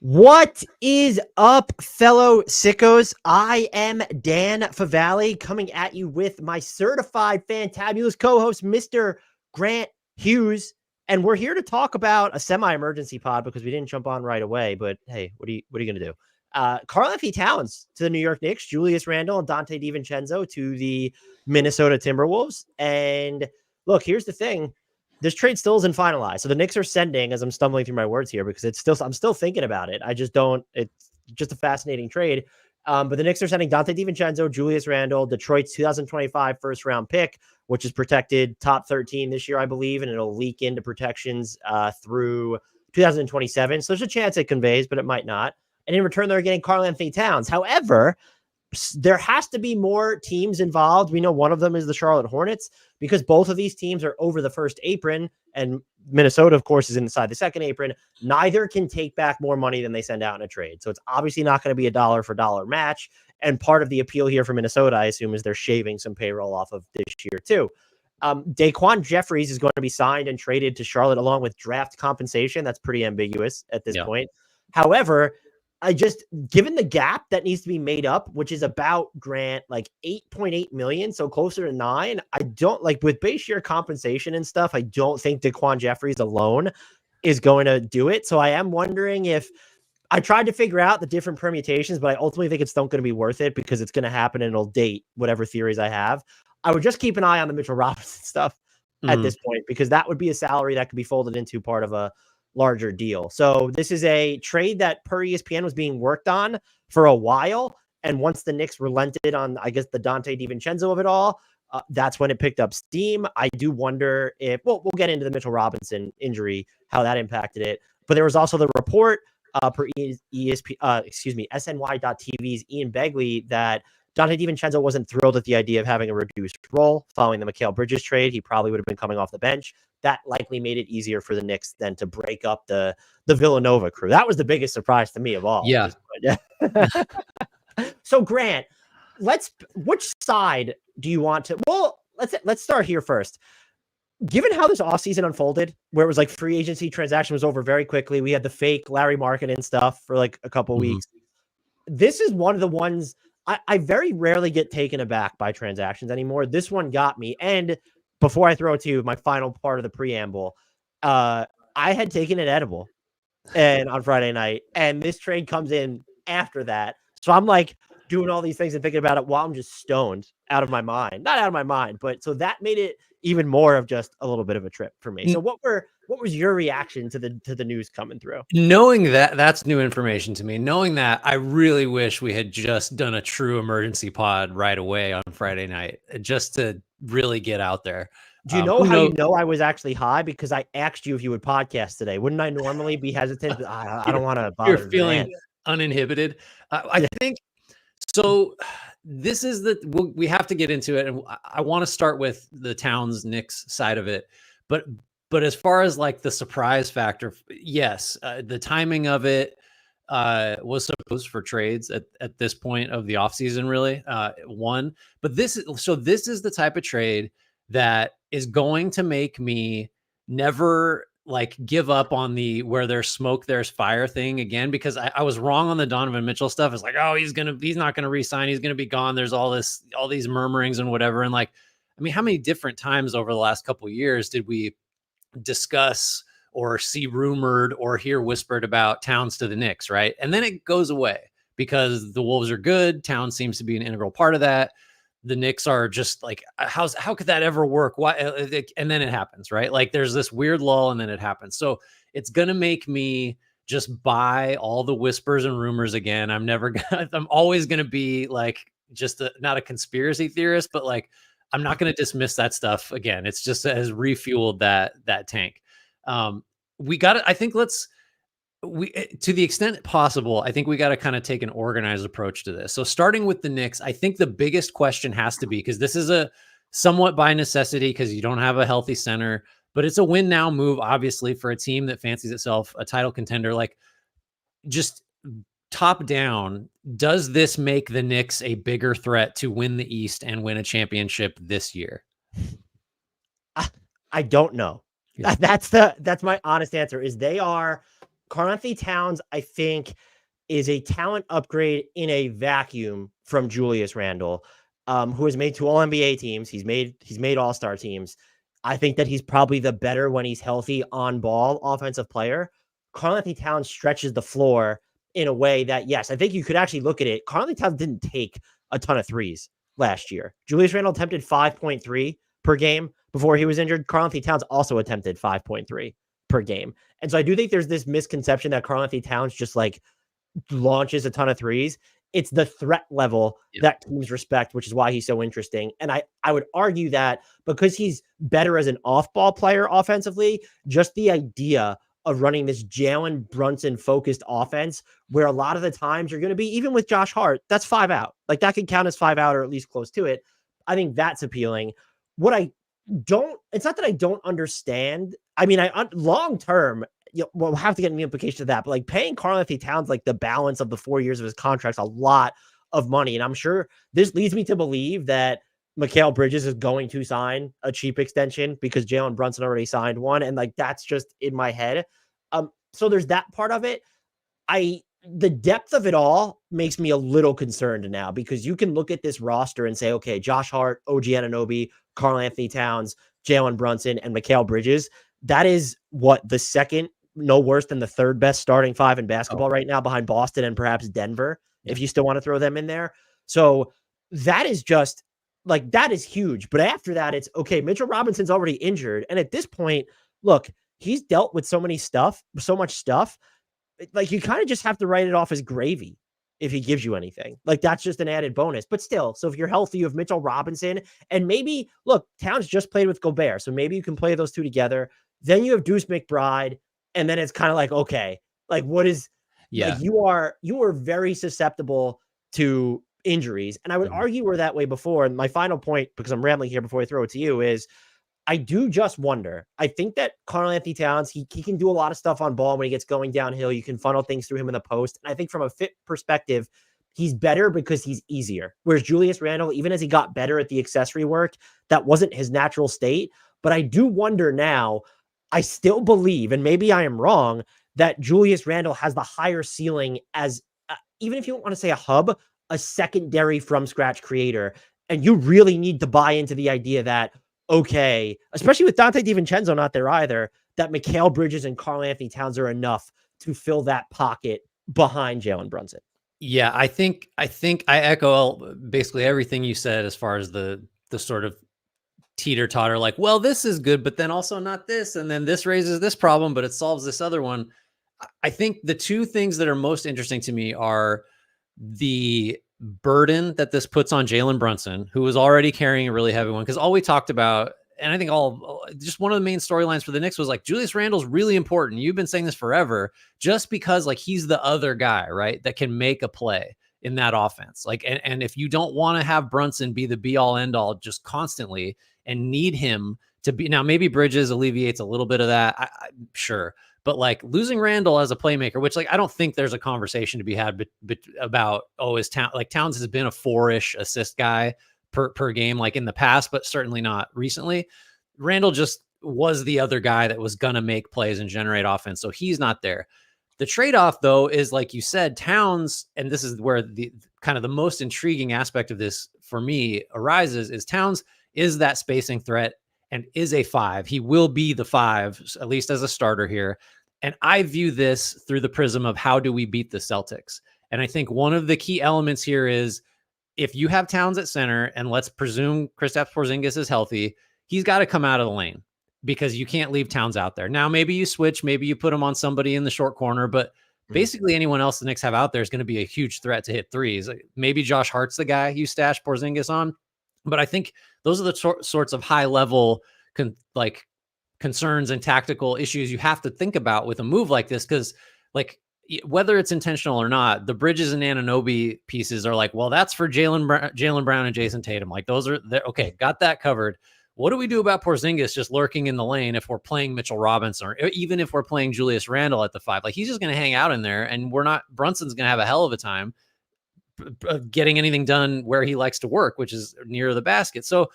What is up, fellow sickos? I am Dan Favale coming at you with my certified fantabulous co-host, Mr. Grant Hughes. And we're here to talk about a semi-emergency pod because we didn't jump on right away. But hey, what are you going to do? Karl-Anthony Towns to the New York Knicks, Julius Randle and Donte DiVincenzo to the Minnesota Timberwolves. And look, here's the thing. This trade still isn't finalized. So the Knicks are sending, as I'm stumbling through my words here, because I'm still thinking about it. It's just a fascinating trade. But the Knicks are sending Donte DiVincenzo, Julius Randle, Detroit's 2025 first round pick, which is protected top 13 this year, I believe, and it'll leak into protections through 2027. So there's a chance it conveys, but it might not. And in return, they're getting Karl-Anthony Towns. However, there has to be more teams involved. We know one of them is the Charlotte Hornets because both of these teams are over the first apron and Minnesota, of course, is inside the second apron. Neither can take back more money than they send out in a trade. So it's obviously not going to be a dollar for dollar match. And part of the appeal here for Minnesota, I assume, is they're shaving some payroll off of this year too. Daquan Jeffries is going to be signed and traded to Charlotte along with draft compensation. That's pretty ambiguous at this point. However, given the gap that needs to be made up, which is about Grant, like 8.8 million, so closer to 9. I don't like with base year compensation and stuff. I don't think Daquan Jeffries alone is going to do it. So I am wondering if I tried to figure out the different permutations, but I ultimately think it's not going to be worth it because it's going to happen and it'll date whatever theories I have. I would just keep an eye on the Mitchell Robinson stuff at this point, because that would be a salary that could be folded into part of a larger deal. So this is a trade that per ESPN was being worked on for a while. And once the Knicks relented on, I guess, the Donte DiVincenzo of it all, that's when it picked up steam. I do wonder if, we'll get into the Mitchell Robinson injury, how that impacted it. But there was also the report per SNY.TV's Ian Begley that Donte DiVincenzo wasn't thrilled at the idea of having a reduced role following the Mikal Bridges trade. He probably would have been coming off the bench. That likely made it easier for the Knicks then to break up the Villanova crew. That was the biggest surprise to me of all. Yeah. So Grant, which side do you want to? Well, let's start here first. Given how this offseason unfolded, where it was like free agency transaction was over very quickly, we had the fake Larry Marketing stuff for like a couple weeks. This is one of the ones I very rarely get taken aback by transactions anymore. This one got me. And before I throw it to you, my final part of the preamble, I had taken an edible and on Friday night, and this trade comes in after that. So I'm like doing all these things and thinking about it while I'm just stoned out of my mind. Not out of my mind, but so that made it even more of just a little bit of a trip for me. So what was your reaction to the news coming through? Knowing that's new information to me. Knowing that, I really wish we had just done a true emergency pod right away on Friday night, just to really get out there. Do you know how you know I was actually high? Because I asked you if you would podcast today. Wouldn't I normally be hesitant? I don't want to bother. You're feeling uninhibited. I think so. This is we have to get into it, and I want to start with the Towns Knicks side of it, but as far as like the surprise factor, yes, the timing of it was supposed for trades at this point of the offseason, really. But this is the type of trade that is going to make me never like give up on the where there's smoke, there's fire thing again, because I was wrong on the Donovan Mitchell stuff. It's like, oh, he's not going to re-sign. He's going to be gone. There's all these murmurings and whatever. And like, I mean, how many different times over the last couple of years did we discuss or see rumored or hear whispered about Towns to the Knicks, right? And then it goes away because the Wolves are good. Towns seems to be an integral part of that. The Knicks are just like, how could that ever work? Why? And then it happens, right? Like there's this weird lull and then it happens. So it's going to make me just buy all the whispers and rumors again. I'm always going to be like, just not a conspiracy theorist, but like, I'm not going to dismiss that stuff again. It's just has refueled that tank. We got to, I think to the extent possible, I think we got to kind of take an organized approach to this. So starting with the Knicks, I think the biggest question has to be, because this is a somewhat by necessity because you don't have a healthy center, but it's a win now move, obviously, for a team that fancies itself a title contender. Like just top down, does this make the Knicks a bigger threat to win the East and win a championship this year? I don't know. Yeah. That's my honest answer is they are Karl-Anthony Towns, I think, is a talent upgrade in a vacuum from Julius Randle, who has made 2 All NBA teams. He's made All-Star teams. I think that he's probably the better when he's healthy on ball offensive player. Karl-Anthony Towns stretches the floor in a way that, yes, I think you could actually look at it. Karl-Anthony Towns didn't take a ton of threes last year. Julius Randle attempted 5.3 per game before he was injured. Karl-Anthony Towns also attempted 5.3 per game. And so I do think there's this misconception that Karl-Anthony Towns just like launches a ton of threes. It's the threat level that teams respect, which is why he's so interesting. And I would argue that because he's better as an off-ball player offensively, just the idea of running this Jalen Brunson focused offense where a lot of the times you're going to be, even with Josh Hart, that's 5 out. Like that can count as 5 out or at least close to it. I think that's appealing. What I don't, it's not that I don't understand. I mean, long term, we'll have to get the implications of that, but like paying Karl-Anthony Towns, like the balance of the 4 years of his contract's a lot of money. And I'm sure this leads me to believe that Mikal Bridges is going to sign a cheap extension because Jalen Brunson already signed one. And like, that's just in my head. So there's that part of it. The depth of it all makes me a little concerned now because you can look at this roster and say, okay, Josh Hart, OG Anunoby, Karl-Anthony Towns, Jalen Brunson, and Mikal Bridges. That is what the second, no worse than the third best starting 5 in basketball right now behind Boston and perhaps Denver, if you still want to throw them in there. So that is just like, that is huge. But after that, it's okay. Mitchell Robinson's already injured. And at this point, look, he's dealt with so much stuff. Like you kind of just have to write it off as gravy if he gives you anything. Like that's just an added bonus. But still, so if you're healthy, you have Mitchell Robinson and maybe look, Towns just played with Gobert. So maybe you can play those two together. Then you have Deuce McBride. And then it's kind of like, okay, like what is, like you are very susceptible to injuries. And I would argue we're that way before. And my final point, because I'm rambling here before I throw it to you, is I do just wonder. I think that Karl-Anthony Towns, he can do a lot of stuff on ball when he gets going downhill. You can funnel things through him in the post. And I think from a fit perspective, he's better because he's easier. Whereas Julius Randle, even as he got better at the accessory work, that wasn't his natural state. But I do wonder now, I still believe, and maybe I am wrong, that Julius Randle has the higher ceiling as, even if you don't want to say a hub, a secondary from scratch creator. And you really need to buy into the idea that, okay, especially with Donte DiVincenzo not there either, that Mikal Bridges and Karl-Anthony Towns are enough to fill that pocket behind Jalen Brunson. Yeah, I think I echo basically everything you said as far as the sort of teeter-totter, like, well, this is good, but then also not this, and then this raises this problem, but it solves this other one. I think the two things that are most interesting to me are the burden that this puts on Jalen Brunson, who was already carrying a really heavy one, because all we talked about, and I think just one of the main storylines for the Knicks was like, Julius Randle's really important. You've been saying this forever, just because like he's the other guy, right, that can make a play in that offense. Like, and if you don't want to have Brunson be the be all end all just constantly and need him to be, now maybe Bridges alleviates a little bit of that. I'm sure. But like losing Randle as a playmaker, which like, I don't think there's a conversation to be had about, oh, Towns has been a 4-ish assist guy per game, like in the past, but certainly not recently. Randle just was the other guy that was going to make plays and generate offense. So he's not there. The trade-off, though, is like you said, Towns, and this is where the kind of the most intriguing aspect of this for me arises, is Towns is that spacing threat and is a 5. He will be the 5, at least as a starter here. And I view this through the prism of how do we beat the Celtics? And I think one of the key elements here is if you have Towns at center, and let's presume Kristaps Porzingis is healthy, he's got to come out of the lane, because you can't leave Towns out there. Now, maybe you switch, maybe you put him on somebody in the short corner, but basically anyone else the Knicks have out there is going to be a huge threat to hit threes. Maybe Josh Hart's the guy you stash Porzingis on, but I think those are the sorts of high level concerns and tactical issues you have to think about with a move like this. Cause like whether it's intentional or not, the Bridges and Anunoby pieces are like, well, that's for Jaylen Brown and Jason Tatum. Like those are okay. Got that covered. What do we do about Porzingis just lurking in the lane if we're playing Mitchell Robinson, or even if we're playing Julius Randle at the 5? Like he's just going to hang out in there, and Brunson's going to have a hell of a time getting anything done where he likes to work, which is near the basket. So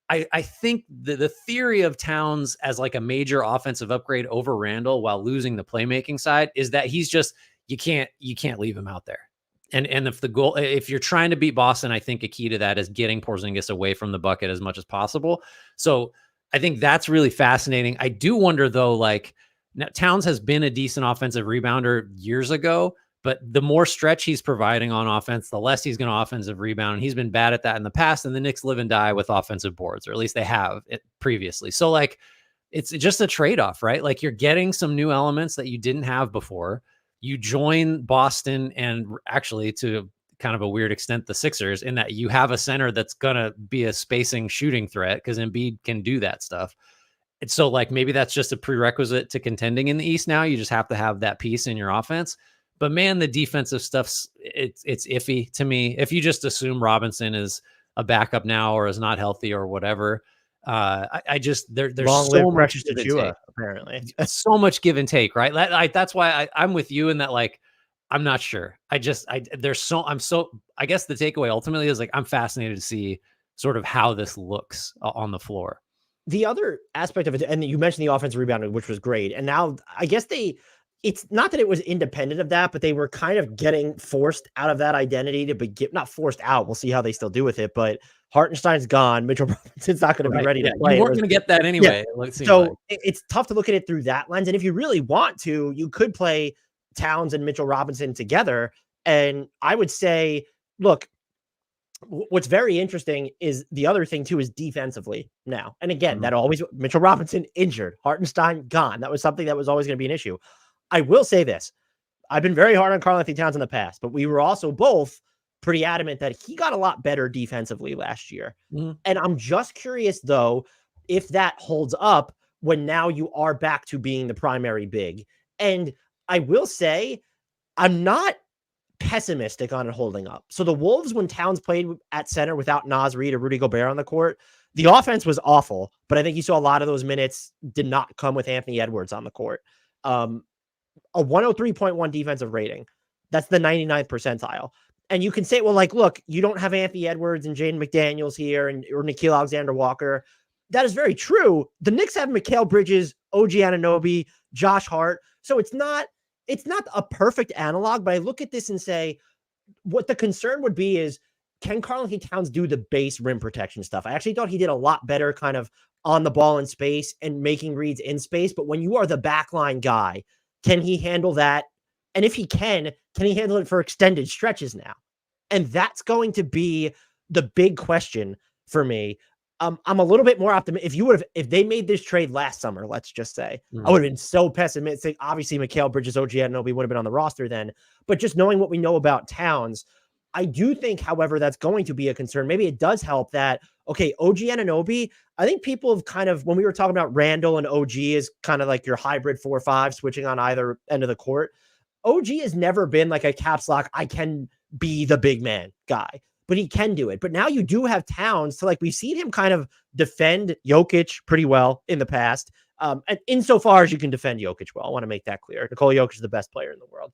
I think the theory of Towns as like a major offensive upgrade over Randle while losing the playmaking side is that he's just you can't leave him out there. And if you're trying to beat Boston, I think a key to that is getting Porzingis away from the bucket as much as possible. So I think that's really fascinating. I do wonder though, like now Towns has been a decent offensive rebounder years ago, but the more stretch he's providing on offense, the less he's going to offensive rebound. And he's been bad at that in the past. And the Knicks live and die with offensive boards, or at least they have it previously. So like, it's just a trade-off, right? Like you're getting some new elements that you didn't have before. You join Boston and actually to kind of a weird extent, the Sixers, in that you have a center that's going to be a spacing shooting threat because Embiid can do that stuff. And so like, maybe that's just a prerequisite to contending in the East now. You just have to have that piece in your offense. But man, the defensive stuff's it's iffy to me. If you just assume Robinson is a backup now or is not healthy or whatever, I just there's so much give and take. Apparently, so much give and take, right? That's why I'm with you in that. Like, I'm not sure. I guess the takeaway ultimately is like I'm fascinated to see sort of how this looks on the floor. The other aspect of it, and you mentioned the offensive rebounding, which was great, and now I guess it's not that it was independent of that, but they were kind of getting forced out of that identity to begin, not forced out. We'll see how they still do with it, but Hartenstein's gone. Mitchell Robinson's not going to be ready to play. You weren't going to get that anyway. Yeah. So it's tough to look at it through that lens. And if you really want to, you could play Towns and Mitchell Robinson together. And I would say, look, what's very interesting is the other thing too is defensively now. And again, that always Mitchell Robinson injured, Hartenstein gone. That was something that was always going to be an issue. I will say this. I've been very hard on Karl-Anthony Towns in the past, but we were also both pretty adamant that he got a lot better defensively last year. And I'm just curious, though, if that holds up when now you are back to being the primary big. And I will say, I'm not pessimistic on it holding up. So the Wolves, when Towns played at center without Naz Reid or Rudy Gobert on the court, the offense was awful, but I think you saw a lot of those minutes did not come with Anthony Edwards on the court. A 103.1 defensive rating. That's the 99th percentile. And you can say, well, like, look, you don't have Anthony Edwards and Jaden McDaniels here or Nickeil Alexander-Walker. That is very true. The Knicks have Mikal Bridges, OG Anunoby, Josh Hart. So it's not a perfect analog, but I look at this and say, what the concern would be is, can Karl-Anthony Towns do the base rim protection stuff? I actually thought he did a lot better kind of on the ball in space and making reads in space. But when you are the backline guy, can he handle that? And if he can he handle it for extended stretches now? And that's going to be the big question for me. I'm a little bit more optimistic. If they made this trade last summer, let's just say, I would have been so pessimistic. Obviously, Mikal Bridges, OG Anunoby would have been on the roster then. But just knowing what we know about Towns, I do think, however, that's going to be a concern. Maybe it does help that, okay, OG Anunoby, I think people have kind of, when we were talking about Randle and OG is kind of like your hybrid 4-5 switching on either end of the court. OG has never been like a caps lock, I can be the big man guy, but he can do it. But now you do have Towns, so like we've seen him kind of defend Jokic pretty well in the past. And insofar as you can defend Jokic well, I want to make that clear. Nikola Jokic is the best player in the world.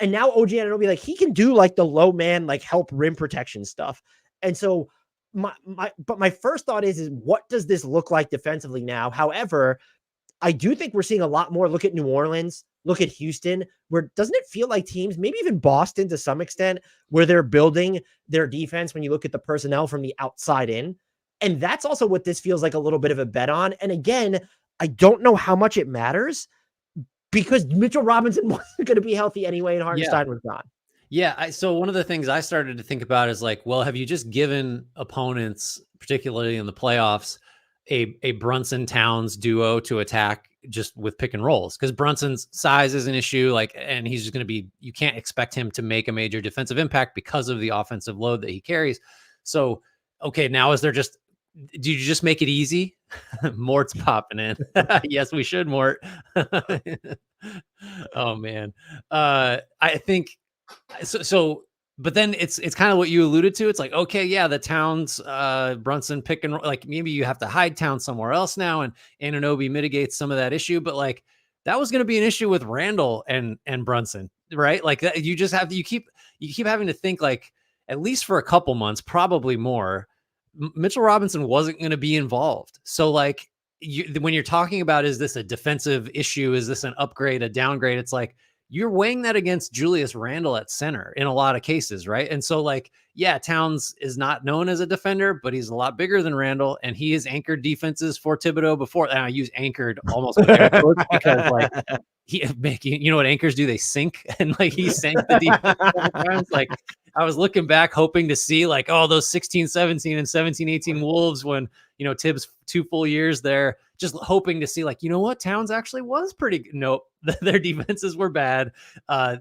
And now OG Anunoby, like he can do like the low man, like help rim protection stuff. And so my first thought is what does this look like defensively now? However, I do think we're seeing a lot more. Look at New Orleans, look at Houston, where doesn't it feel like teams, maybe even Boston to some extent, where they're building their defense when you look at the personnel from the outside in. And that's also what this feels like a little bit of a bet on. And again, I don't know how much it matters because Mitchell Robinson wasn't going to be healthy anyway and Hartenstein was gone. Yeah. So one of the things I started to think about is like, well, have you just given opponents, particularly in the playoffs, a Brunson Towns duo to attack just with pick and rolls? Because Brunson's size is an issue, like, and he's just going to be, you can't expect him to make a major defensive impact because of the offensive load that he carries. So, okay, now is there just, do you just make it easy? Mort's popping in. Yes, we should, Mort. Oh man. I think so, but then it's kind of what you alluded to. It's like, okay, yeah, the Towns, Brunson pick and roll, like maybe you have to hide Towns somewhere else now, and Anunoby mitigates some of that issue. But like that was going to be an issue with Randle and Brunson, right? Like that, you just have to, you keep having to think like at least for a couple months, probably more. Mitchell Robinson wasn't going to be involved. So like when you're talking about, is this a defensive issue? Is this an upgrade, a downgrade? It's like, you're weighing that against Julius Randle at center in a lot of cases, right? And so like, yeah, Towns is not known as a defender, but he's a lot bigger than Randle, and he has anchored defenses for Thibodeau before. And I use anchored almost with air quotes because like you know what anchors do? They sink, and like he sank the defense several times. Like I was looking back hoping to see like, oh, those 16-17 and 17-18 Wolves when, you know, Tibbs 2 full years there, just hoping to see like, you know what, Towns actually was pretty good. Nope. Their defenses were bad.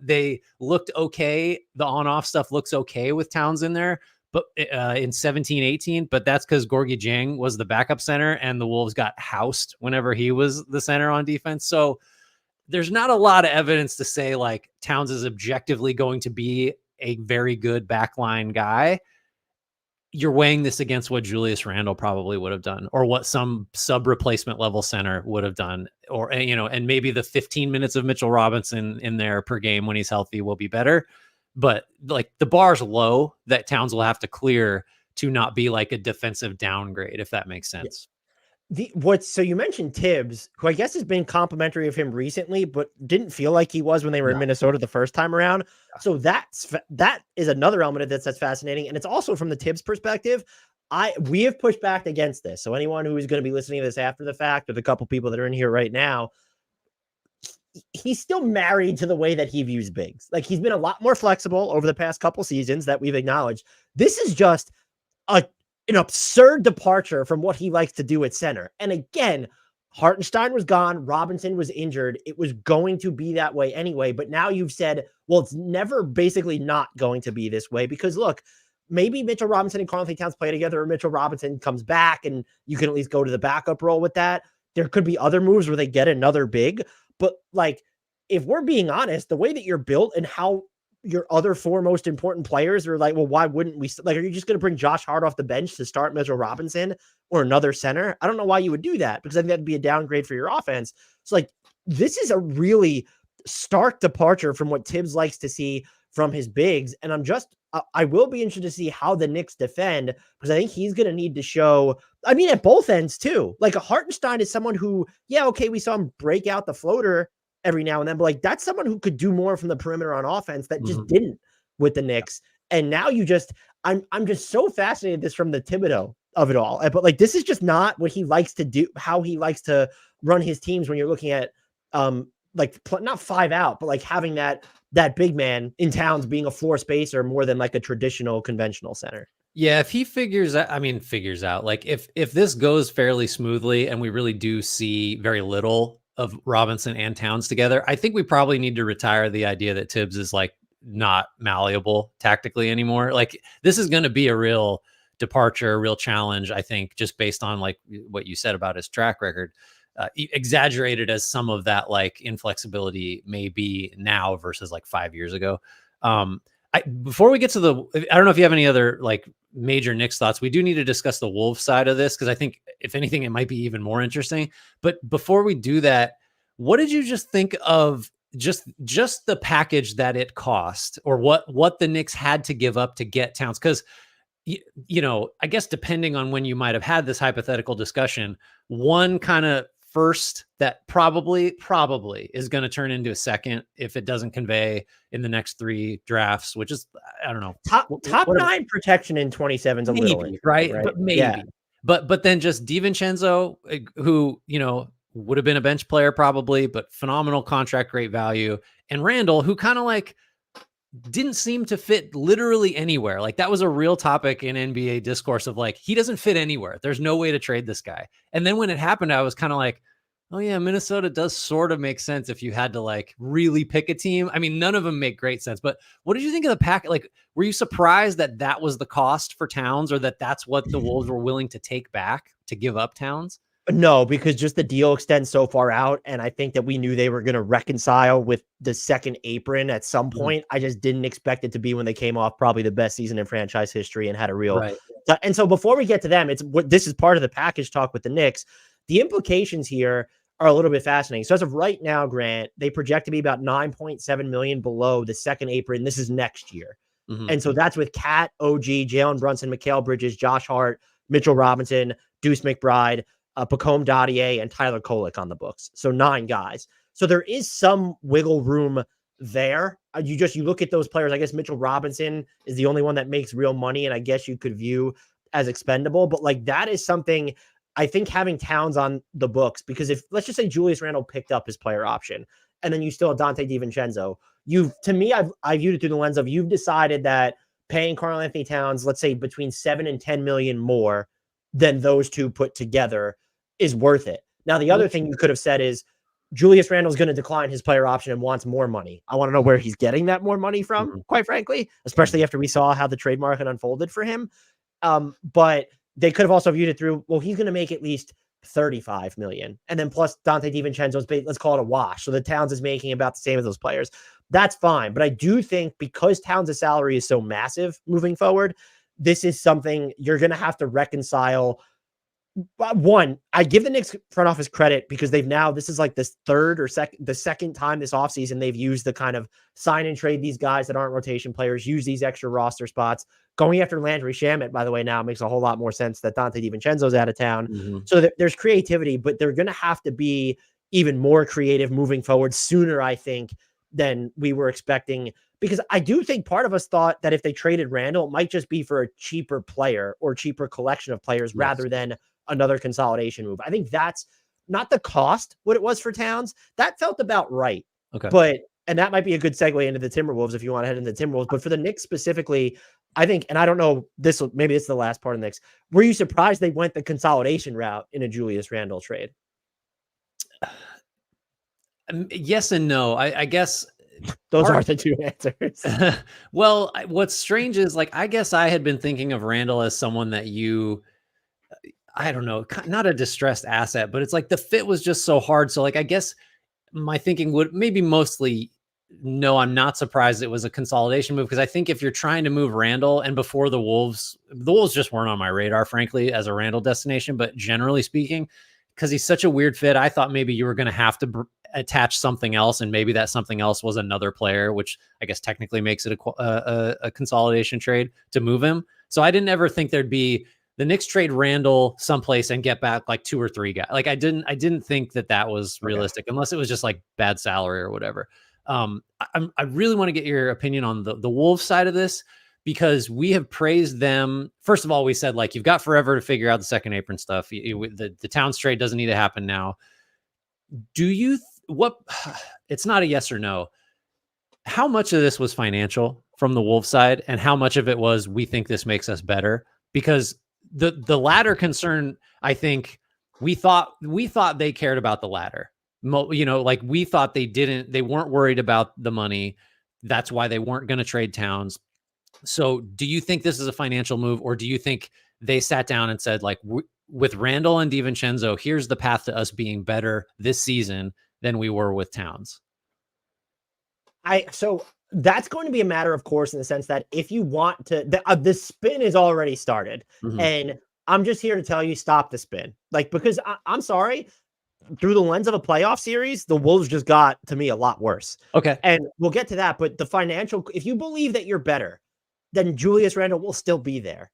They looked okay. The on-off stuff looks okay with Towns in there, but in 17-18, but that's because Gorgie Jang was the backup center and the Wolves got housed whenever he was the center on defense. So there's not a lot of evidence to say like Towns is objectively going to be a very good backline guy. You're weighing this against what Julius Randle probably would have done, or what some sub replacement level center would have done, or, you know, and maybe the 15 minutes of Mitchell Robinson in there per game when he's healthy will be better. But like the bar's low that Towns will have to clear to not be like a defensive downgrade, if that makes sense. So you mentioned Tibbs, who I guess has been complimentary of him recently, but didn't feel like he was when they were in Minnesota the first time around. So that is another element of this that's fascinating. And it's also from the Tibbs perspective. We have pushed back against this. So anyone who is going to be listening to this after the fact, or the couple people that are in here right now, he's still married to the way that he views bigs. Like he's been a lot more flexible over the past couple seasons that we've acknowledged. This is just an absurd departure from what he likes to do at center. And again, Hartenstein was gone. Robinson was injured. It was going to be that way anyway. But now you've said, well, it's never basically not going to be this way, because look, maybe Mitchell Robinson and Karl-Anthony Towns play together, or Mitchell Robinson comes back and you can at least go to the backup role with that. There could be other moves where they get another big, but like, if we're being honest, the way that you're built and how your other 4 most important players are like, well, why wouldn't we? Like, are you just going to bring Josh Hart off the bench to start Mitchell Robinson or another center? I don't know why you would do that, because I think that'd be a downgrade for your offense. So like, this is a really stark departure from what Tibbs likes to see from his bigs. And I will be interested to see how the Knicks defend, because I think he's going to need to show, I mean, at both ends too. Like a Hartenstein is someone who, yeah, okay, we saw him break out the floater every now and then, but like that's someone who could do more from the perimeter on offense that just didn't with the Knicks. And now I'm just so fascinated this from the Thibodeau of it all. But like, this is just not what he likes to do, how he likes to run his teams when you're looking at not 5 out, but like having that big man in Towns being a floor spacer more than like a traditional conventional center. Yeah, if he figures out, like if this goes fairly smoothly and we really do see very little of Robinson and Towns together, I think we probably need to retire the idea that Tibbs is like not malleable tactically anymore. Like this is going to be a real departure, a real challenge, I think, just based on like what you said about his track record, exaggerated as some of that like inflexibility may be now versus like 5 years ago. Before we get to I don't know if you have any other like major Knicks thoughts. We do need to discuss the Wolves side of this, because I think if anything, it might be even more interesting. But before we do that, what did you just think of just the package that it cost, or what the Knicks had to give up to get Towns? Because you know, I guess depending on when you might have had this hypothetical discussion, one kind of first that probably is going to turn into a second if it doesn't convey in the next 3 drafts, which is, I don't know, top 9 protection in 27 is a little right? But maybe, yeah. But then just DiVincenzo, who, you know, would have been a bench player probably, but phenomenal contract, great value. And Randle, who kind of like didn't seem to fit literally anywhere. Like that was a real topic in NBA discourse of like, he doesn't fit anywhere. There's no way to trade this guy. And then when it happened, I was kind of like, oh yeah, Minnesota does sort of make sense if you had to like really pick a team. I mean, none of them make great sense, but what did you think of the pack? Like, were you surprised that was the cost for Towns, or that's what the Wolves were willing to take back to give up Towns? No, because just the deal extends so far out. And I think that we knew they were going to reconcile with the second apron at some point. I just didn't expect it to be when they came off probably the best season in franchise history and had a real. Right. And so before we get to them, this is part of the package talk with the Knicks. The implications here are a little bit fascinating. So as of right now, Grant, they project to be about $9.7 million below the second apron. This is next year. And so that's with Cat, OG, Jalen Brunson, Mikal Bridges, Josh Hart, Mitchell Robinson, Deuce McBride, Pacome Dadier, and Tyler Kolek on the books. So 9 guys. So there is some wiggle room there. You look at those players. I guess Mitchell Robinson is the only one that makes real money, and I guess you could view as expendable. But like that is something I think having Towns on the books, because if let's just say Julius Randle picked up his player option, and then you still have Donte DiVincenzo, I viewed it through the lens of you've decided that paying Karl-Anthony Towns, let's say between 7 and 10 million more than those two put together, is worth it. Now, the other thing you could have said is Julius Randle's going to decline his player option and wants more money. I want to know where he's getting that more money from, quite frankly, especially after we saw how the trade market unfolded for him. But they could have also viewed it through, well, he's going to make at least 35 million. And then plus Donte DiVincenzo's, let's call it a wash. So the Towns is making about the same as those players. That's fine. But I do think because Towns' salary is so massive moving forward, this is something you're going to have to reconcile. One, I give the Knicks front office credit because this is like this the second time this offseason they've used the kind of sign and trade these guys that aren't rotation players, use these extra roster spots. Going after Landry Shamet, by the way, now makes a whole lot more sense that Donte DiVincenzo's out of town. So there's creativity, but they're going to have to be even more creative moving forward sooner, I think, than we were expecting. Because I do think part of us thought that if they traded Randle, it might just be for a cheaper player or cheaper collection of players rather than another consolidation move. I think that's not the cost, what it was for Towns. That felt about right. Okay. And that might be a good segue into the Timberwolves if you want to head into the Timberwolves. But for the Knicks specifically, I think, and I don't know, maybe it's the last part of the Knicks. Were you surprised they went the consolidation route in a Julius Randle trade? Yes and no. I guess those are the two answers. Well, what's strange is I guess I had been thinking of Randle as someone that I don't know, not a distressed asset, but it's the fit was just so hard. So I guess my thinking would maybe mostly, no, I'm not surprised it was a consolidation move, because I think if you're trying to move Randle, and before the Wolves just weren't on my radar, frankly, as a Randle destination, but generally speaking, because he's such a weird fit, I thought maybe you were going to have to attach something else, and maybe that something else was another player, which I guess technically makes it a consolidation trade to move him. So I didn't ever think there'd be the Knicks trade Randle someplace and get back 2 or 3 guys. I didn't think that was realistic, unless it was just bad salary or whatever. I really want to get your opinion on the Wolves side of this, because we have praised them. First of all, we said you've got forever to figure out the second apron stuff. The Towns trade doesn't need to happen now. Do you it's not a yes or no. How much of this was financial from the Wolves side, and how much of it was we think this makes us better? Because the latter concern, I think we thought they cared about the latter. We thought they weren't worried about the money. That's why they weren't going to trade Towns. So do you think this is a financial move, or do you think they sat down and said, with Randle and DiVincenzo, here's the path to us being better this season than we were with Towns? So that's going to be a matter of course, in the sense that if you want to, the spin is already started, and I'm just here to tell you, stop the spin. Because I'm sorry, through the lens of a playoff series, the Wolves just got, to me, a lot worse. Okay. And we'll get to that. But the financial, if you believe that you're better, then Julius Randle will still be there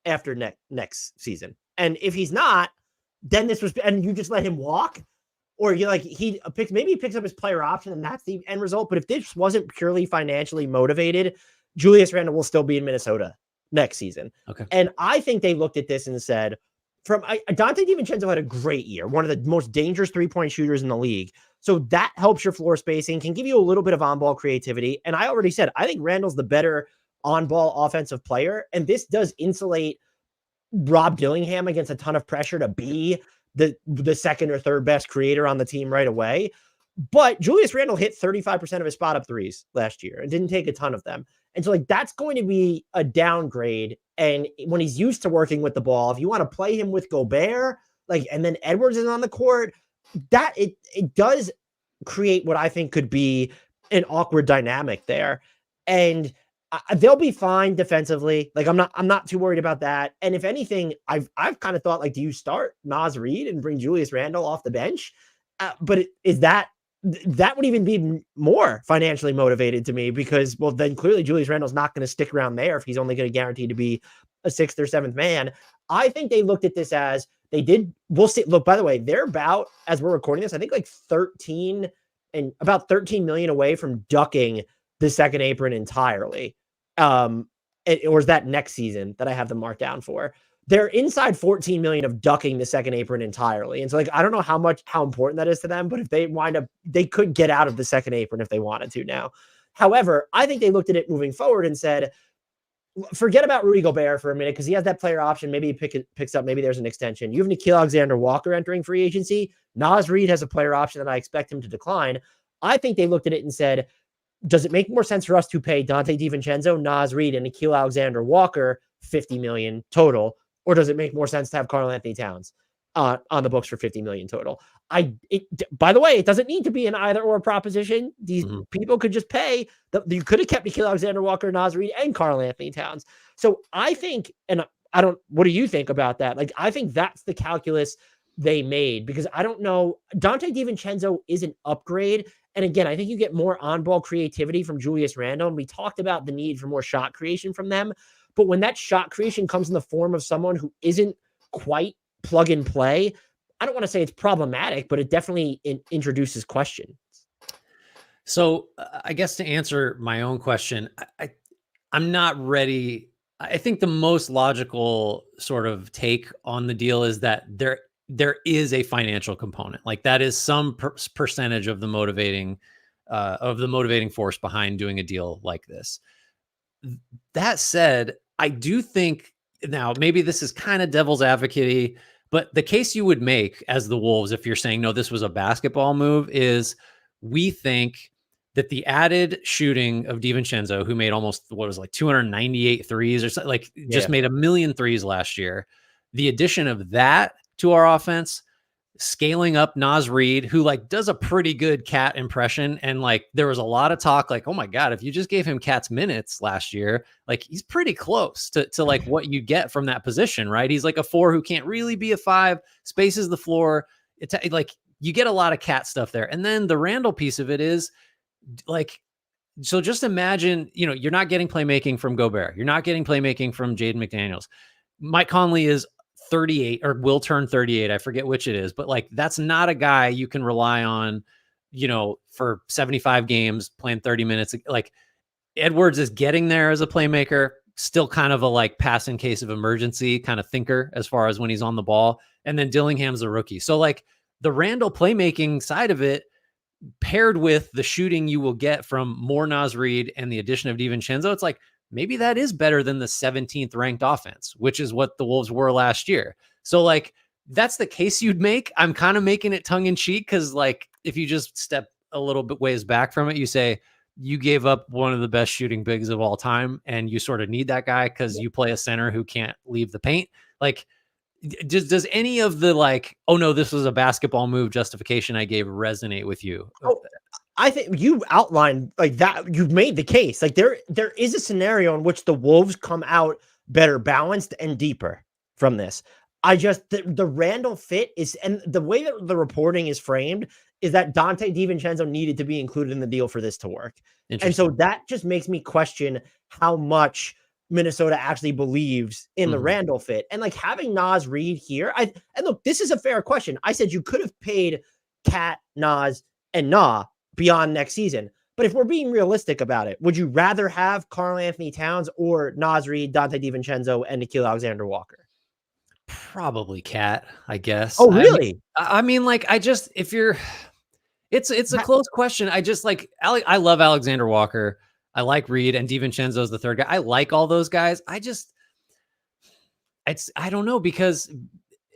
after next season. And if he's not, then and you just let him walk, or maybe he picks up his player option and that's the end result. But if this wasn't purely financially motivated, Julius Randle will still be in Minnesota next season. Okay. And I think they looked at this and said, Donte DiVincenzo had a great year, one of the most dangerous 3-point shooters in the league. So that helps your floor spacing, can give you a little bit of on-ball creativity. And I already said, I think Randle's the better on-ball offensive player. And this does insulate Rob Dillingham against a ton of pressure to be the second or third best creator on the team right away. But Julius Randle hit 35% of his spot up threes last year and didn't take a ton of them. And so that's going to be a downgrade. And when he's used to working with the ball, if you want to play him with Gobert, and then Edwards is on the court, that it does create what I think could be an awkward dynamic there. And they'll be fine defensively. I'm not too worried about that. And if anything, I've kind of thought, do you start Naz Reid and bring Julius Randle off the bench? But is that that would even be more financially motivated to me because, well, then clearly Julius Randle's not going to stick around there if he's only going to guarantee to be a 6th or 7th man. I think they looked at this as they did. We'll see. Look, by the way, they're about, as we're recording this, I think like 13 million away from ducking the second apron entirely. Or is that next season that I have them marked down for? They're inside 14 million of ducking the second apron entirely. And so like, I don't know how important that is to them, but if they wind up, they could get out of the second apron if they wanted to now. However, I think they looked at it moving forward and said, forget about Rudy Gobert for a minute because he has that player option. Maybe he picks up. Maybe there's an extension. You have Nickeil Alexander-Walker entering free agency. Naz Reid has a player option that I expect him to decline. I think they looked at it and said, does it make more sense for us to pay Donte DiVincenzo, Naz Reid, and Nickeil Alexander-Walker $50 million total? Or does it make more sense to have Karl-Anthony Towns on the books for $50 million total? By the way, it doesn't need to be an either or proposition. These people could just pay. You could have kept Nickeil Alexander-Walker, Naz Reid, and Karl-Anthony Towns. So I think, and what do you think about that? Like, I think that's the calculus they made because I don't know. Donte DiVincenzo is an upgrade. And again, I think you get more on-ball creativity from Julius Randle. And we talked about the need for more shot creation from them. But when that shot creation comes in the form of someone who isn't quite plug and play, I don't want to say it's problematic, but it definitely introduces questions. So I guess to answer my own question, I'm not ready. I think the most logical sort of take on the deal is that there is a financial component. Like that is some percentage of the motivating force behind doing a deal like this. That said, I do think now maybe this is kind of devil's advocate-y, but the case you would make as the Wolves, if you're saying, no, this was a basketball move, is we think that the added shooting of DiVincenzo, who made almost, 298 threes or something, just made 1 million threes last year. The addition of that to our offense, scaling up Naz Reid, who does a pretty good Cat impression. And there was a lot of talk oh my God, if you just gave him Cat's minutes last year, he's pretty close to what you get from that position, right? He's like a 4 who can't really be a 5, spaces the floor. It's you get a lot of Cat stuff there. And then the Randle piece of it is so just imagine, you're not getting playmaking from Gobert. You're not getting playmaking from Jaden McDaniels. Mike Conley is 38 or will turn 38. I forget which it is, but that's not a guy you can rely on, for 75 games playing 30 minutes. Edwards is getting there as a playmaker, still kind of a pass in case of emergency kind of thinker as far as when he's on the ball. And then Dillingham's a rookie. So the Randle playmaking side of it paired with the shooting you will get from more Naz Reid and the addition of DiVincenzo, it's maybe that is better than the 17th ranked offense, which is what the Wolves were last year. So that's the case you'd make. I'm kind of making it tongue in cheek because if you just step a little bit ways back from it, you say you gave up one of the best shooting bigs of all time and you sort of need that guy because you play a center who can't leave the paint. Does any of the oh no, this was a basketball move justification I gave resonate with you? Oh, I think you outlined that. You've made the case. There is a scenario in which the Wolves come out better balanced and deeper from this. The Randle fit is, and the way that the reporting is framed is that Donte DiVincenzo needed to be included in the deal for this to work. And so that just makes me question how much Minnesota actually believes in the Randle fit. And having Naz Reid here, and look, this is a fair question. I said you could have paid Cat, Naz, and beyond next season. But if we're being realistic about it, would you rather have Karl-Anthony Towns or Naz Reid, Donte DiVincenzo, and Nickeil Alexander-Walker? Probably Cat, I guess. Oh, really? If you're, it's a close question. I love Alexander Walker. I like Reid, and DiVincenzo's the third guy. I like all those guys. I don't know, because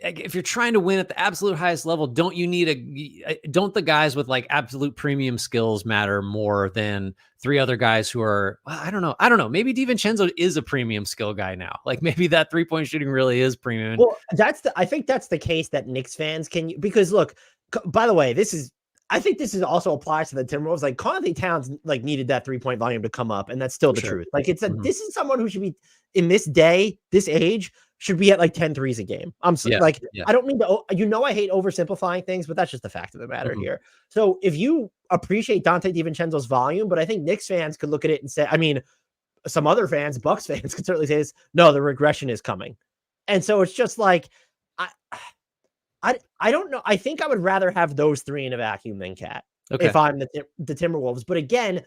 if you're trying to win at the absolute highest level, don't the guys with absolute premium skills matter more than 3 other guys who are, I don't know. Maybe DiVincenzo is a premium skill guy now. Maybe that 3-point shooting really is premium. Well, I think that's the case that Knicks fans because look, by the way, this is I think this is also applies to the Timberwolves. Like Karl-Anthony Towns like needed that 3-point volume to come up, and that's still the truth. Like this is someone who should be in this day, this age, should be at like 10 threes a game. I don't mean to, I hate oversimplifying things, but that's just the fact of the matter here. So if you appreciate Donte DiVincenzo's volume, but I think Knicks fans could look at it and say, I mean, some other fans, Bucks fans could certainly say this, no, the regression is coming. And so it's just like, I don't know. I think I would rather have those three in a vacuum than Cat if I'm the Timberwolves. But again,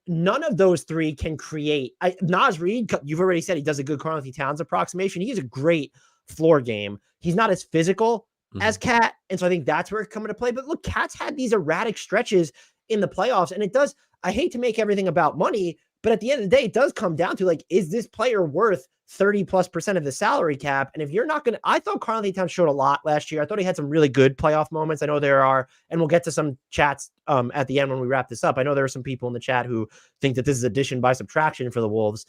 none of those three can create. Naz Reid, you've already said he does a good Karl-Anthony Towns approximation. He has a great floor game. He's not as physical as Cat. And so I think that's where it's coming to play. But look, Cat's had these erratic stretches in the playoffs. And it does, I hate to make everything about money, but at the end of the day, it does come down to like, is this player worth 30+% of the salary cap? And if you're not going to, I thought Karl-Anthony Towns showed a lot last year. I thought he had some really good playoff moments. I know there are, and we'll get to some chats at the end when we wrap this up. I know there are some people in the chat who think that this is addition by subtraction for the Wolves.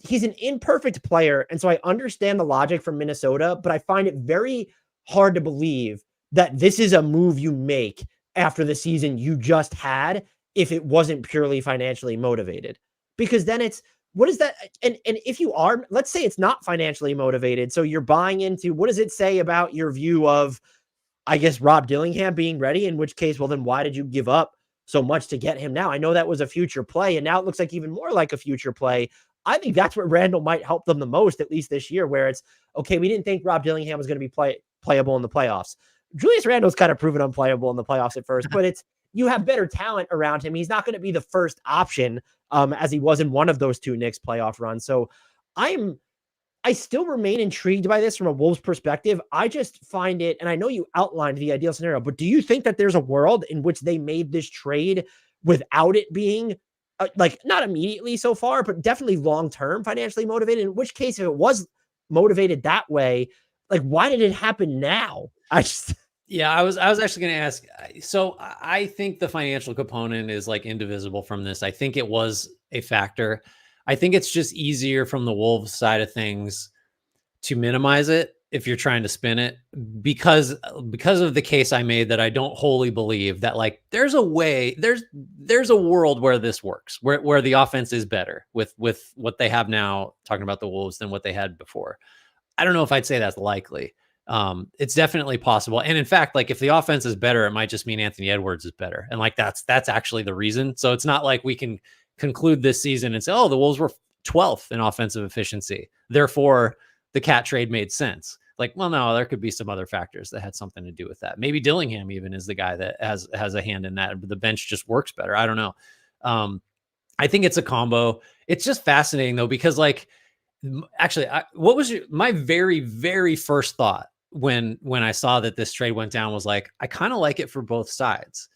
He's an imperfect player. And so I understand the logic from Minnesota, but I find it very hard to believe that this is a move you make after the season you just had if it wasn't purely financially motivated. Because then it's, what is that? And if you are, let's say it's not financially motivated, so you're buying into, what does it say about your view of, I guess, Rob Dillingham being ready? In which case, well, then why did you give up so much to get him now? I know that was a future play, and now it looks like even more like a future play. I think that's where Randle might help them the most, at least this year, where it's, okay, we didn't think Rob Dillingham was going to be playable in the playoffs. Julius Randle's kind of proven unplayable in the playoffs at first, but it's, you have better talent around him. He's not going to be the first option as he was in one of those two Knicks playoff runs. So I still remain intrigued by this from a Wolves perspective. I just find it, and I know you outlined the ideal scenario, but do you think that there's a world in which they made this trade without it being like not immediately so far, but definitely long-term financially motivated? In which case, if it was motivated that way, like why did it happen now? Yeah, I was actually going to ask. So I think the financial component is like indivisible from this. I think it was a factor. I think it's just easier from the Wolves side of things to minimize it if you're trying to spin it because of the case I made that I don't wholly believe that like there's a way, there's a world where this works, where the offense is better with what they have now, talking about the Wolves, than what they had before. I don't know if I'd say that's likely. It's definitely possible. And in fact, like if the offense is better, it might just mean Anthony Edwards is better. And like, that's actually the reason. So it's not like we can conclude this season and say, oh, the Wolves were 12th in offensive efficiency, therefore the Cat trade made sense. Like, well, no, there could be some other factors that had something to do with that. Maybe Dillingham even is the guy that has a hand in that. The bench just works better. I don't know. I think it's a combo. It's just fascinating though, because like, actually, what was my very, very first thought when I saw that this trade went down was like, I kind of like it for both sides.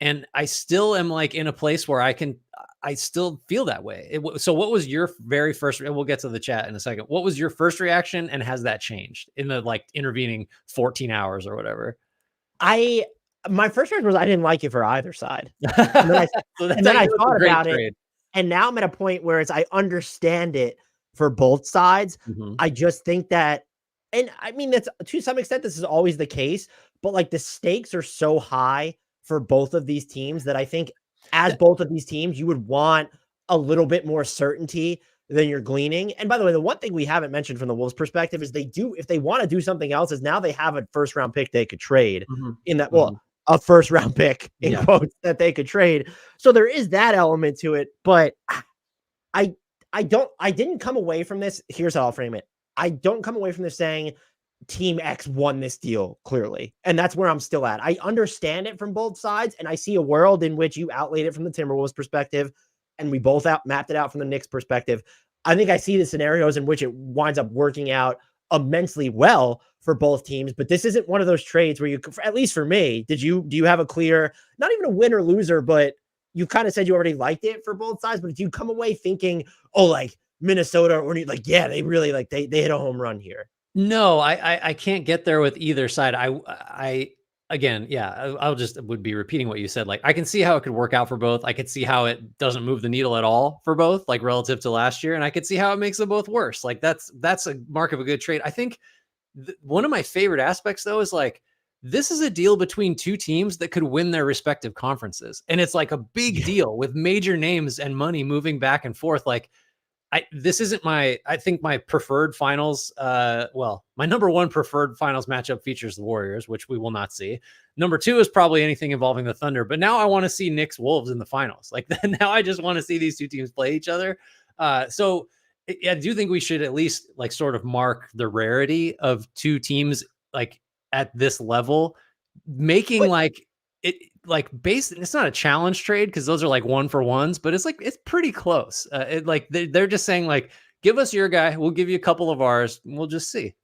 And I still am like in a place where I still feel that way. So what was your very first, and we'll get to the chat in a second. What was your first reaction, and has that changed in the like intervening 14 hours or whatever? My first reaction was I didn't like it for either side. And then I thought about it. And now I'm at a point where I understand it for both sides. I just think that, and I mean, that's to some extent, this is always the case, but like the stakes are so high for both of these teams that I think as both of these teams, you would want a little bit more certainty than you're gleaning. And by the way, the one thing we haven't mentioned from the Wolves perspective is if they want to do something else, is now they have a first round pick they could trade in that, a first round pick in quotes that they could trade. So there is that element to it, but I didn't come away from this. Here's how I'll frame it. I don't come away from this saying Team X won this deal clearly. And that's where I'm still at. I understand it from both sides. And I see a world in which you outlaid it from the Timberwolves perspective, and we both mapped it out from the Knicks perspective. I think I see the scenarios in which it winds up working out immensely well for both teams. But this isn't one of those trades where at least for me, do you have a clear, not even a win or loser, but you kind of said you already liked it for both sides, but do you come away thinking, oh, like Minnesota, or like, yeah, they really like they hit a home run here? No, I can't get there with either side. Again, yeah, would be repeating what you said. Like I can see how it could work out for both. I could see how it doesn't move the needle at all for both, like relative to last year. And I could see how it makes them both worse. Like that's a mark of a good trade. I think one of my favorite aspects though is like this is a deal between two teams that could win their respective conferences. And it's like a big deal with major names and money moving back and forth. Like, this isn't I think my preferred finals. My number one preferred finals matchup features the Warriors, which we will not see. Number two is probably anything involving the Thunder. But now I want to see Knicks Wolves in the finals. Like, now I just want to see these two teams play each other. So I do think we should at least like sort of mark the rarity of two teams like at this level, making it's not a challenge trade because those are like 1-for-1s, but it's pretty close. They're just saying like, give us your guy, we'll give you a couple of ours, and we'll just see,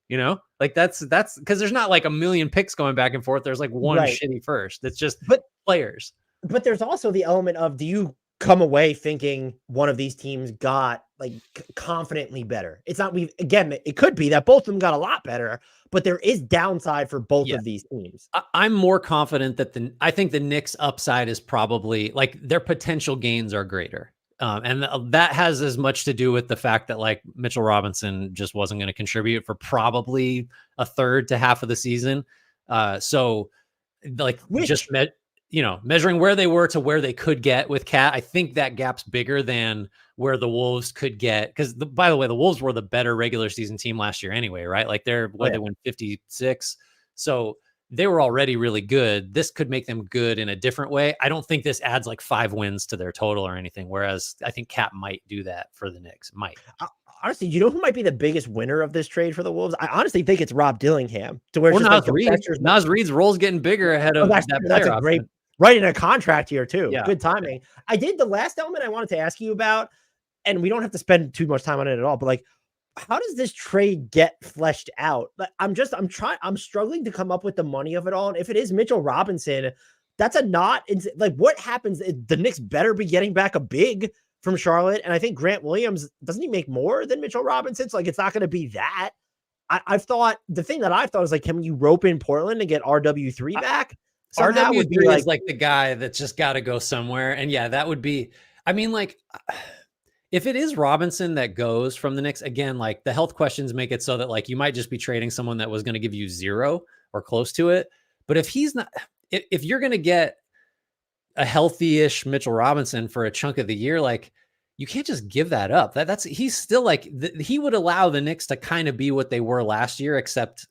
like that's because there's not like a million picks going back and forth. There's like one shitty first. It's just players. But there's also the element of, do you come away thinking one of these teams got like confidently better? It's not, it could be that both of them got a lot better, but there is downside for both of these teams. I'm more confident that I think the Knicks upside is probably like their potential gains are greater. And that has as much to do with the fact that like Mitchell Robinson just wasn't going to contribute for probably a third to half of the season. So like measuring where they were to where they could get with Cat, I think that gap's bigger than where the Wolves could get. Because by the way, the Wolves were the better regular season team last year anyway, right? Like they won 56. So they were already really good. This could make them good in a different way. I don't think this adds like 5 wins to their total or anything. Whereas I think Cat might do that for the Knicks. Honestly, you know who might be the biggest winner of this trade for the Wolves? I honestly think it's Rob Dillingham. To where Naz Reid's role's getting bigger ahead of that player. That's a great, right in a contract here too. Yeah. Good timing. I did the last element I wanted to ask you about, and we don't have to spend too much time on it at all, but like, how does this trade get fleshed out? Like, I'm struggling to come up with the money of it all. And if it is Mitchell Robinson, that's like, what happens? The Knicks better be getting back a big from Charlotte. And I think Grant Williams, doesn't he make more than Mitchell Robinson? So like, it's not going to be that. I've thought the thing that I've thought is like, can you rope in Portland and get RW3 back? RW3 would be is like the guy that's just got to go somewhere. And yeah, that would be, I mean, like, if it is Robinson that goes from the Knicks, again, like the health questions make it so that like you might just be trading someone that was going to give you 0 or close to it. But if he's not, if you're going to get a healthy-ish Mitchell Robinson for a chunk of the year, like you can't just give that up. He's still like, he would allow the Knicks to kind of be what they were last year, except,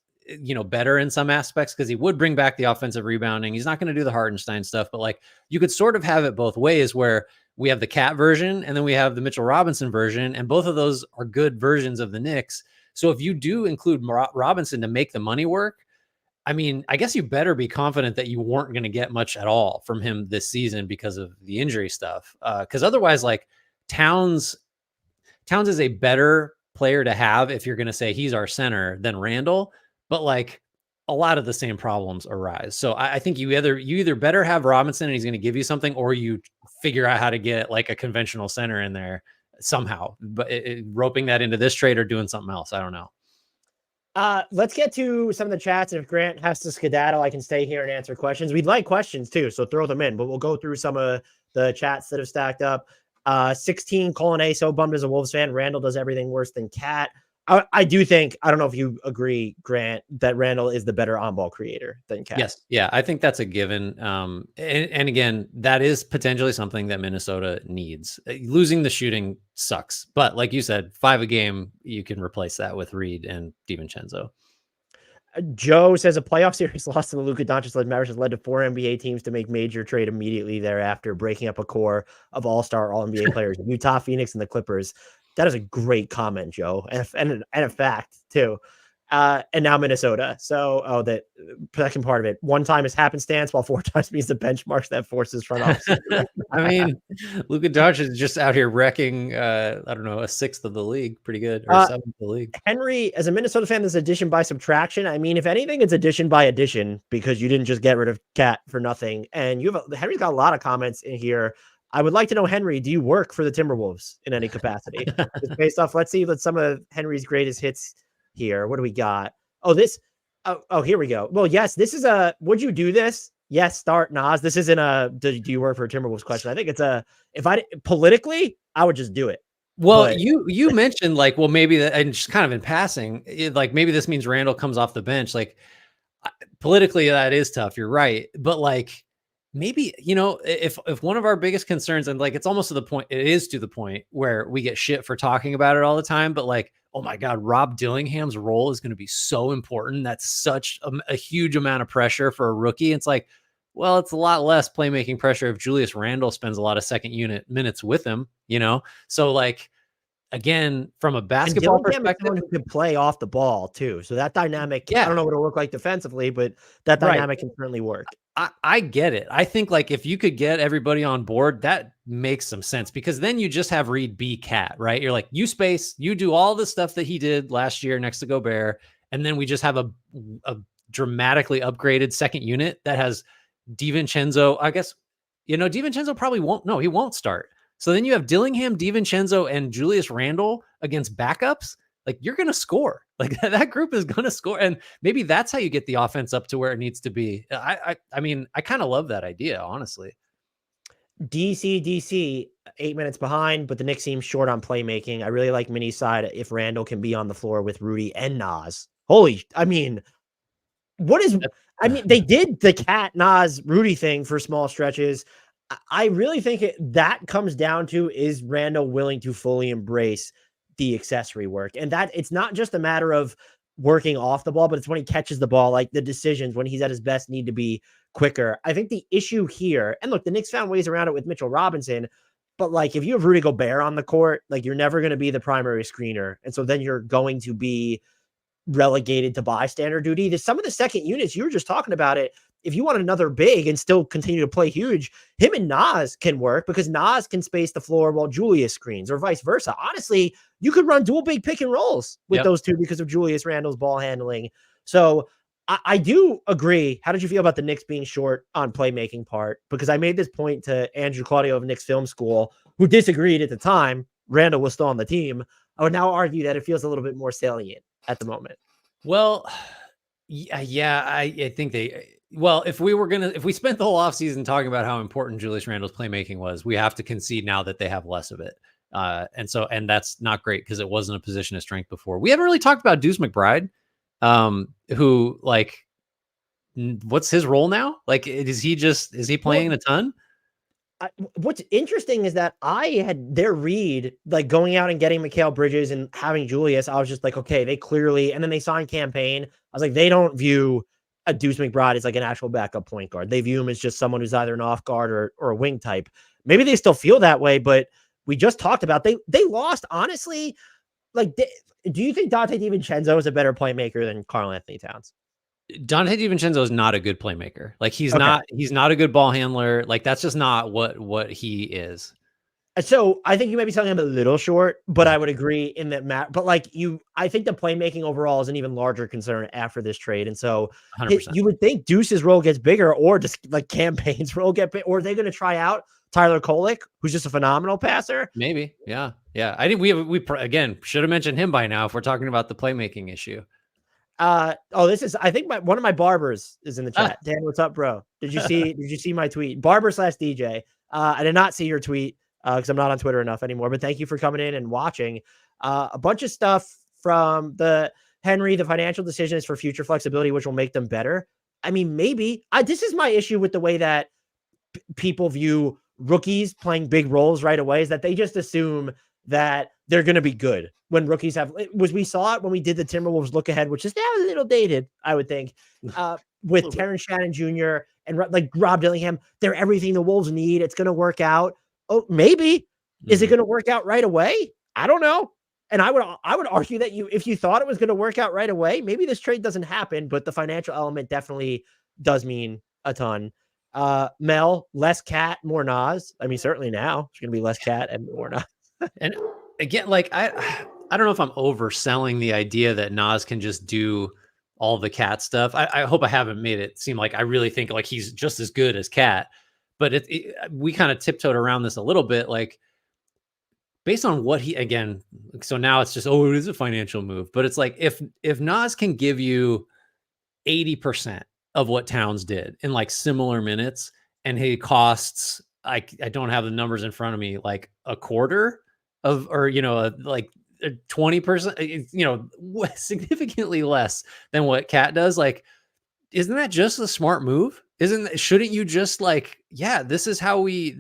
better in some aspects, because he would bring back the offensive rebounding. He's not going to do the Hartenstein stuff, but like you could sort of have it both ways where we have the Cat version and then we have the Mitchell Robinson version, and both of those are good versions of the Knicks. So if you do include Robinson to make the money work, I mean, I guess you better be confident that you weren't going to get much at all from him this season because of the injury stuff. Because otherwise, like Towns is a better player to have if you're going to say he's our center than Randle, but like a lot of the same problems arise. So I think you either better have Robinson and he's going to give you something, or you figure out how to get like a conventional center in there somehow, but roping that into this trade or doing something else. I don't know. Let's get to some of the chats. And if Grant has to skedaddle, I can stay here and answer questions. We'd like questions too, so throw them in, but we'll go through some of the chats that have stacked up. 16 Colin A, so bummed as a Wolves fan. Randle does everything worse than Cat. I do think, I don't know if you agree, Grant, that Randle is the better on-ball creator than Cat. Yes. Yeah, I think that's a given. And again, that is potentially something that Minnesota needs. Losing the shooting sucks. But like you said, 5 a game, you can replace that with Reed and DiVincenzo. Joe says a playoff series loss to the Luka Doncic-led Mavericks has led to 4 NBA teams to make major trade immediately thereafter, breaking up a core of all-star, all-NBA players. Utah, Phoenix, and the Clippers. That is a great comment, Joe, and a fact too. And now Minnesota. So, the second part of it, 1 time is happenstance, while 4 times means the benchmarks that forces front office. I mean, Luka Doncic is just out here wrecking. I don't know, a 6th of the league, pretty good, or 7th of the league. Henry, as a Minnesota fan, this addition by subtraction. I mean, if anything, it's addition by addition because you didn't just get rid of Cat for nothing. And Henry's got a lot of comments in here. I would like to know, Henry, do you work for the Timberwolves in any capacity? Just based off, let's some of Henry's greatest hits here. What do we got? Oh, here we go. Well, yes, this is would you do this? Yes, start Nas. This isn't do you work for a Timberwolves question. I think it's politically, I would just do it. Well, but you mentioned like, well, maybe that, and just kind of in passing, like maybe this means Randle comes off the bench. Like, Politically, that is tough. You're right. But like, maybe, if one of our biggest concerns, and like, it's almost to the point, it is to the point where we get shit for talking about it all the time, but like, oh my God, Rob Dillingham's role is going to be so important. That's such a huge amount of pressure for a rookie. It's like, well, it's a lot less playmaking pressure if Julius Randle spends a lot of second unit minutes with him, So like, again, from a And basketball Dillingham is perspective, someone who can play off the ball too. So that dynamic, I yeah, don't know what it'll look like defensively, but that right. dynamic can certainly work. I get it. I think like if you could get everybody on board, that makes some sense, because then you just have Reed be Cat, right? You're like, you space, you do all the stuff that he did last year next to Gobert, and then we just have a dramatically upgraded second unit that has DiVincenzo. I guess, DiVincenzo probably won't. No, he won't start. So then you have Dillingham, DiVincenzo, and Julius Randle against backups. Like, you're going to score. Like, that group is going to score. And maybe that's how you get the offense up to where it needs to be. I mean, I kind of love that idea, honestly. DC, 8 minutes behind, but the Knicks seem short on playmaking. I really like Mini's side if Randle can be on the floor with Rudy and Nas. They did the Cat Nas Rudy thing for small stretches. I really think that comes down to, is Randle willing to fully embrace the accessory work? And that it's not just a matter of working off the ball, but it's when he catches the ball, like the decisions when he's at his best need to be quicker. I think the issue here, and look, the Knicks found ways around it with Mitchell Robinson, but like if you have Rudy Gobert on the court, like you're never going to be the primary screener. And so then you're going to be relegated to bystander duty. Some of the second units, you were just talking about it. If you want another big and still continue to play huge, him and Nas can work, because Nas can space the floor while Julius screens, or vice versa. Honestly, you could run dual big pick and rolls with those two because of Julius Randle's ball handling. So I do agree. How did you feel about the Knicks being short on playmaking part? Because I made this point to Andrew Claudio of Knicks Film School, who disagreed at the time. Randle was still on the team. I would now argue that it feels a little bit more salient at the moment. Well, yeah, I think if we spent the whole offseason talking about how important Julius Randle's playmaking was, we have to concede now that they have less of it. And that's not great, because it wasn't a position of strength before. We haven't really talked about Deuce McBride, who, like, what's his role now? Like, is he playing a ton? What's interesting is that I had their read, like going out and getting Mikal Bridges and having Julius. I was just like, okay, they clearly, and then they signed Campaign. I was like, they don't view a Deuce McBride as like an actual backup point guard. They view him as just someone who's either an off guard or a wing type. Maybe they still feel that way, but we just talked about they lost, honestly. Like, do you think Donte DiVincenzo is a better playmaker than Karl-Anthony Towns? Donte DiVincenzo is not a good playmaker. Like, he's not a good ball handler. Like, that's just not what he is. So I think you may be telling him a little short, but I would agree in that but like I think the playmaking overall is an even larger concern after this trade. And so 100%. You would think Deuce's role gets bigger, or just like Campaign's role get big, or are they going to try out Tyler Kolek, who's just a phenomenal passer? Maybe. Yeah. I think we again should have mentioned him by now if we're talking about the playmaking issue. I think one of my barbers is in the chat. Dan, what's up, bro? Did you see my tweet? Barber/DJ. I did not see your tweet, because I'm not on Twitter enough anymore, but thank you for coming in and watching. A bunch of stuff from the financial decisions for future flexibility, which will make them better. I mean, maybe this is my issue with the way that people view rookies playing big roles right away, is that they just assume that they're going to be good when rookies we saw it when we did the Timberwolves look ahead, which is now a little dated, I would think, with Terrence Shannon Jr. and like Rob Dillingham. They're everything the Wolves need. It's going to work out. Oh, maybe. Is it going to work out right away? I don't know. And I would argue that if you thought it was going to work out right away, maybe this trade doesn't happen, but the financial element definitely does mean a ton. Mel, less Cat, more Nas. I mean, certainly now it's going to be less Cat and more Nas. And again, like, I don't know if I'm overselling the idea that Nas can just do all the Cat stuff. I hope I haven't made it seem like I really think like he's just as good as Cat, but we kind of tiptoed around this a little bit, like based on what again. So now it's just, it is a financial move, but it's like, if Nas can give you 80% of what Towns did in like similar minutes, and he costs, I don't have the numbers in front of me, like a quarter of, or, like 20%, significantly less than what Cat does. Like, isn't that just a smart move? Shouldn't you just like, yeah, this is how we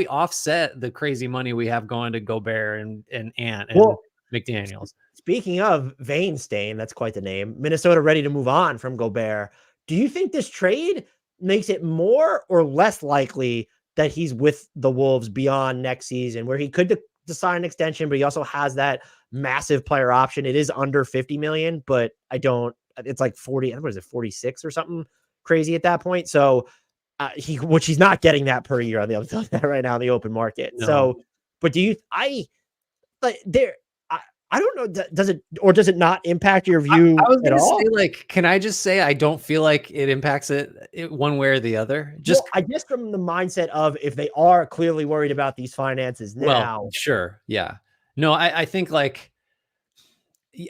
offset the crazy money we have going to Gobert and Ant and Well, McDaniels. speaking of Vainstain, that's quite the name. Minnesota ready to move on from Gobert. Do you think this trade makes it more or less likely that he's with the Wolves beyond next season, where he could sign an extension, but he also has that massive player option? It is under 50 million, but it's like 40, what is it, 46 or something crazy at that point. So which he's not getting that per year on the other right now in the open market. No. So, but I don't know. Does it not impact your view I was at gonna all? say, like, can I just say I don't feel like it impacts it one way or the other? Just I guess from the mindset of if they are clearly worried about these finances now. well, sure, yeah. No, I think like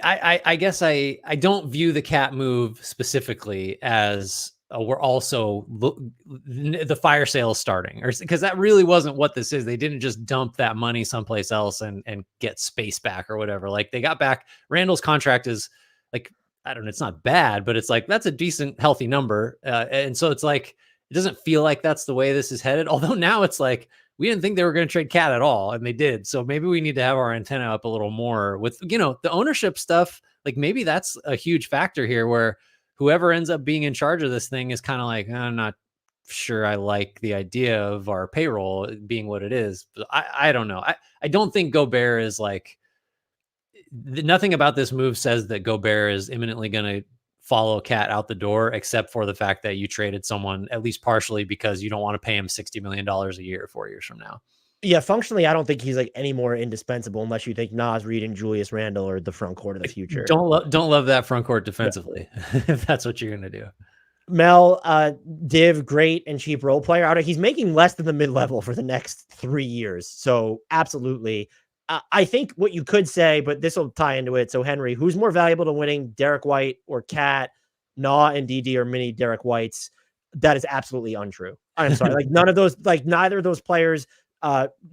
I guess I don't view the cat move specifically as we're also the fire sale is starting, or because that really wasn't what this is. They didn't just dump that money someplace else and get space back or whatever. Like they got back Randle's contract is like, I don't know, it's not bad, but it's like that's a decent healthy number, and so it's like it doesn't feel like that's the way this is headed. Although now it's like we didn't think they were going to trade Cat at all, and they did. So maybe we need to have our antenna up a little more with, the ownership stuff. Like maybe that's a huge factor here where whoever ends up being in charge of this thing is kind of like, I'm not sure I like the idea of our payroll being what it is. But I don't know. I don't think Gobert is like, nothing about this move says that Gobert is imminently going to follow Cat out the door, except for the fact that you traded someone at least partially because you don't want to pay him $60 million a year 4 years from now. Yeah, functionally, I don't think he's like any more indispensable unless you think Nas Reed and Julius Randle are the front court of the future. Don't love that front court defensively, if that's what you're going to do. Mel, Div, great and cheap role player. He's making less than the mid-level for the next 3 years. So absolutely. I think what you could say, but this will tie into it. So Henry, who's more valuable to winning, Derek White or Cat? Nah and DD are mini Derek Whites. That is absolutely untrue. I'm sorry. Like none of those, like neither of those players.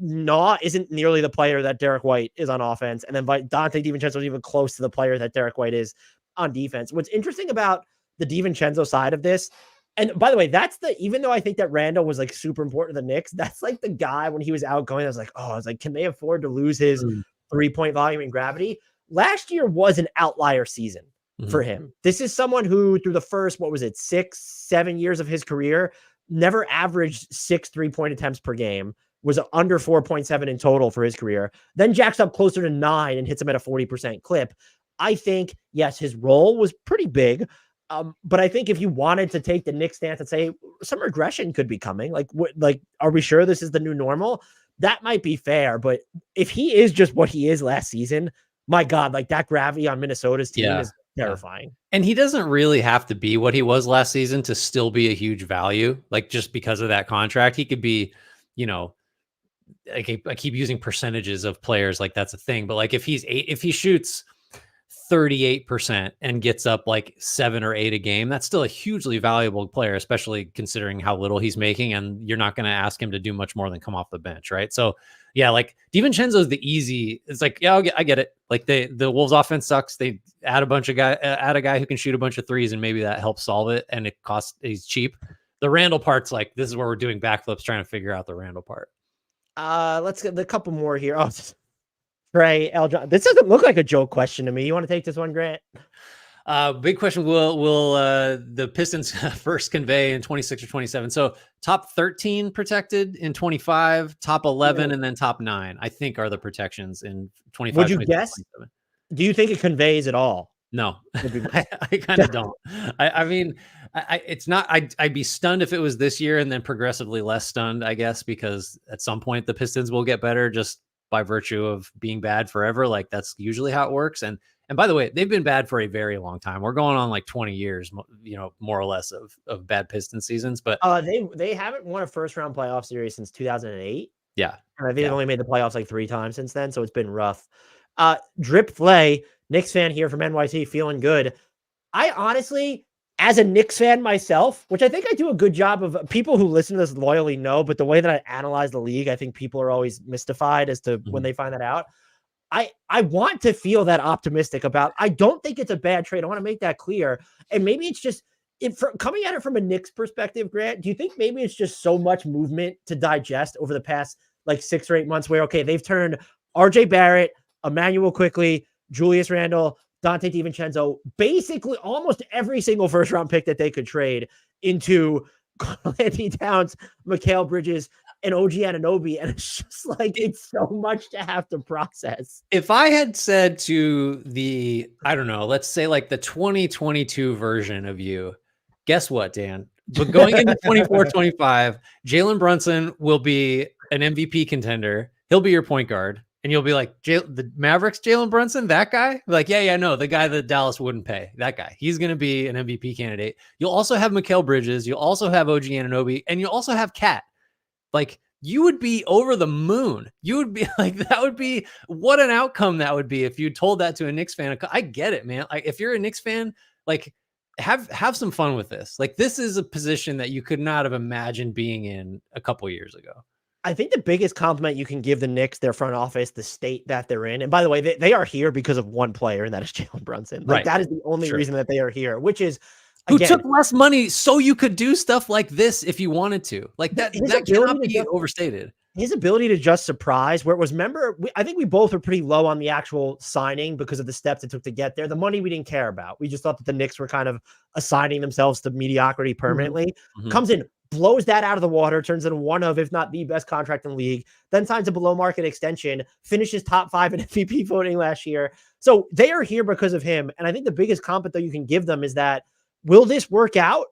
Nah isn't nearly the player that Derek White is on offense. And then Donte DiVincenzo is even close to the player that Derek White is on defense. What's interesting about the DiVincenzo side of this, and by the way, even though I think that Randle was like super important to the Knicks, that's like the guy when he was outgoing, I was like, can they afford to lose his 3-point volume and gravity? Last year was an outlier season for him. This is someone who through the first, 6-7 years of his career, never averaged 6 3-point attempts per game, was under 4.7 in total for his career, then jacks up closer to 9 and hits him at a 40% clip. I think, yes, his role was pretty big. But I think if you wanted to take the Knicks stance and say some regression could be coming, like are we sure this is the new normal? That might be fair. But if he is just what he is last season, my God, like that gravity on Minnesota's team is terrifying. And he doesn't really have to be what he was last season to still be a huge value. Like just because of that contract, he could be, I keep using percentages of players like that's a thing. But like if he shoots 38% and gets up like 7 or 8 a game, that's still a hugely valuable player, especially considering how little he's making. And you're not going to ask him to do much more than come off the bench. Right. So yeah, like DiVincenzo is the easy. It's like, yeah, I get it. Like the Wolves offense sucks. They add a guy who can shoot a bunch of threes and maybe that helps solve it. And he's cheap. The Randle part's like, this is where we're doing backflips, trying to figure out the Randle part. Let's get a couple more here. Oh, Trey L. John. This doesn't look like a joke question to me. You want to take this one, Grant? Big question. Will the Pistons first convey in 26 or 27? So top 13 protected in 25, top 11, and then top 9, I think are the protections in 25. Would you guess? 27. Do you think it conveys at all? No, I kind of don't. I mean, it's not, I'd be stunned if it was this year and then progressively less stunned, I guess, because at some point the Pistons will get better just by virtue of being bad forever. Like that's usually how it works. And by the way, they've been bad for a very long time. We're going on like 20 years, more or less of bad Piston seasons, but they haven't won a first round playoff series since 2008. Yeah. And I think they've only made the playoffs like 3 times since then. So it's been rough. Drip Flay, Knicks fan here from NYC, feeling good. I honestly, as a Knicks fan myself, which I think I do a good job of, people who listen to this loyally know, but the way that I analyze the league, I think people are always mystified as to when they find that out. I want to feel that optimistic about, I don't think it's a bad trade. I want to make that clear. And maybe it's just, coming at it from a Knicks perspective, Grant, do you think maybe it's just so much movement to digest over the past like 6 or 8 months where, okay, they've turned RJ Barrett, Emmanuel Quickly, Julius Randle, Donte DiVincenzo, basically almost every single first round pick that they could trade into Karl-Anthony Towns, Mikal Bridges, and OG Anunoby. And it's just like, it's so much to have to process. If I had said to I don't know, let's say like the 2022 version of you, guess what, Dan? But going into 24-25, Jalen Brunson will be an MVP contender. He'll be your point guard. And you'll be like, the Mavericks, Jalen Brunson, that guy? Like, yeah, no, the guy that Dallas wouldn't pay, that guy. He's going to be an MVP candidate. You'll also have Mikal Bridges. You'll also have OG Anunoby. And you'll also have Cat. Like, you would be over the moon. You would be like, that would be, what an outcome that would be if you told that to a Knicks fan. I get it, man. Like, if you're a Knicks fan, like, have some fun with this. Like, this is a position that you could not have imagined being in a couple years ago. I think the biggest compliment you can give the Knicks, their front office, the state that they're in. And by the way, they are here because of one player, and that is Jalen Brunson. Like, that is the only reason that they are here, which is, who took less money so you could do stuff like this if you wanted to. Like, that cannot be overstated. His ability to just surprise, where it was, remember, I think we both were pretty low on the actual signing because of the steps it took to get there. The money we didn't care about. We just thought that the Knicks were kind of assigning themselves to mediocrity permanently. Comes in, blows that out of the water, turns into one of, if not the best contract in the league, then signs a below market extension, finishes top 5 in MVP voting last year. So they are here because of him. And I think the biggest compliment that you can give them is that, will this work out?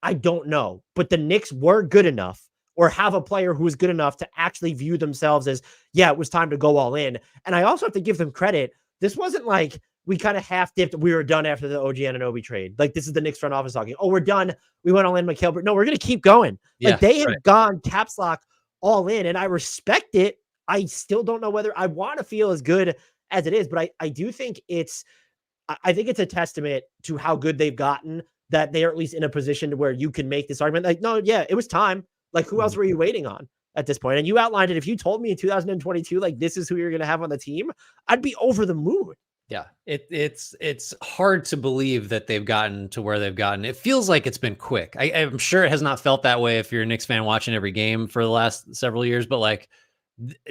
I don't know. But the Knicks were good enough, or have a player who is good enough to actually view themselves as, yeah, it was time to go all in. And I also have to give them credit. This wasn't like we kind of half dipped. We were done after the OG Anunoby trade. Like, this is the Knicks front office talking. Oh, we're done. We went all in Mikal. No, we're going to keep going. Like, they have gone caps lock all in, and I respect it. I still don't know whether I want to feel as good as it is, but I do think I think it's a testament to how good they've gotten, that they are at least in a position to where you can make this argument. Like, no, yeah, it was time. Like, who else were you waiting on at this point? And you outlined it. If you told me in 2022, like, this is who you're going to have on the team, I'd be over the moon. Yeah, it's hard to believe that they've gotten to where they've gotten. It feels like it's been quick. I'm sure it has not felt that way if you're a Knicks fan watching every game for the last several years, but like,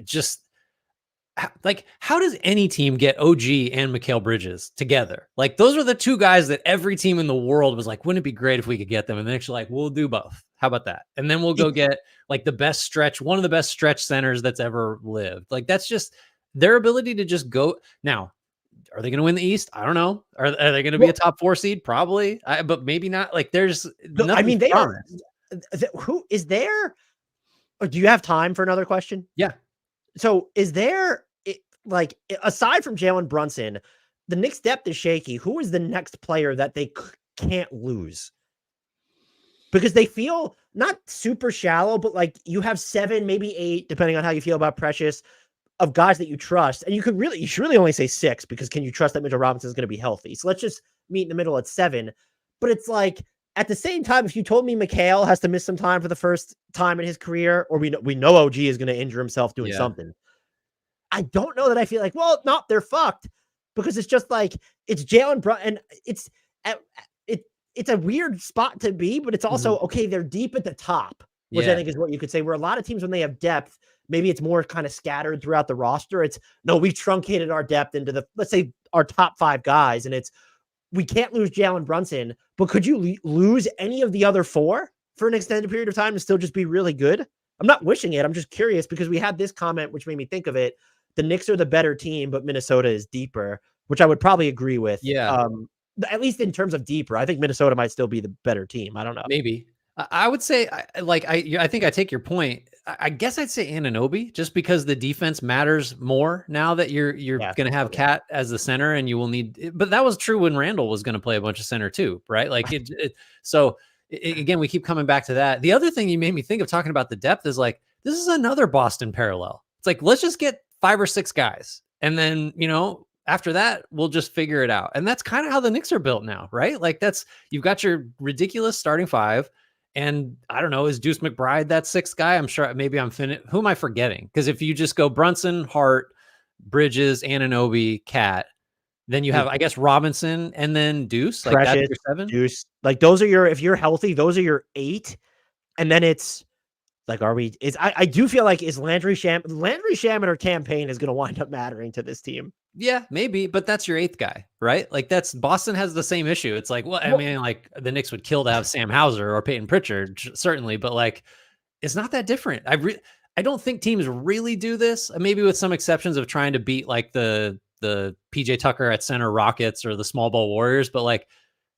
just like, how does any team get OG and Mikal Bridges together? Like, those are the two guys that every team in the world was like, wouldn't it be great if we could get them? And they're actually like, we'll do both. How about that? And then we'll go get like one of the best stretch centers that's ever lived. Like, that's just their ability to just go. Now, are they going to win the East? I don't know. Are they going to be a top 4 seed? Probably, but maybe not. Like, there's nothing. I mean, they are. Who is there? Or do you have time for another question? Yeah. So is there, like, aside from Jalen Brunson, the Knicks depth is shaky. Who is the next player that they can't lose? Because they feel not super shallow, but like, you have 7, maybe 8, depending on how you feel about Precious, of guys that you trust. And you should really only say 6, because can you trust that Mitchell Robinson is going to be healthy? So let's just meet in the middle at 7. But it's like, at the same time, if you told me Mikal has to miss some time for the first time in his career, or we know OG is going to injure himself doing something, I don't know that I feel like, well, no, they're fucked, because it's just like, it's Jalen Brunson, and it's a weird spot to be, but it's also, okay, they're deep at the top, which I think is what you could say, where a lot of teams, when they have depth, maybe it's more kind of scattered throughout the roster. It's, no, we've truncated our depth into let's say, our top 5 guys, and it's, we can't lose Jalen Brunson, but could you lose any of the other 4 for an extended period of time and still just be really good? I'm not wishing it. I'm just curious, because we had this comment, which made me think of it. The Knicks are the better team, but Minnesota is deeper, which I would probably agree with. Yeah. At least in terms of deeper, I think Minnesota might still be the better team. I don't know. Maybe. I would say, I think I take your point. I guess I'd say Anunoby, just because the defense matters more now that you're going to have Cat as the center, and you will need. But that was true when Randle was going to play a bunch of center too, right? Like again, we keep coming back to that. The other thing you made me think of talking about the depth is, like, this is another Boston parallel. It's like, let's just get 5 or 6 guys, and then, after that, we'll just figure it out. And that's kind of how the Knicks are built now, right? Like, you've got your ridiculous starting 5. And I don't know, is Deuce McBride that 6th guy? I'm sure maybe I'm who am I forgetting? Because if you just go Brunson, Hart, Bridges, Anunoby, Cat, Then you have, I guess, Robinson and then Deuce. Like that's Precious, your 7. Deuce. Like those are your, if you're healthy, those are your 8. And then it's like, I do feel like is Landry Shamet or campaign is going to wind up mattering to this team. Yeah, maybe, but that's your 8th guy, right? Like that's Boston has the same issue. It's like, well, I mean, like the Knicks would kill to have Sam Hauser or Peyton Pritchard, certainly, but like it's not that different. I don't think teams really do this. Maybe with some exceptions of trying to beat like the PJ Tucker at center Rockets or the small ball Warriors, but like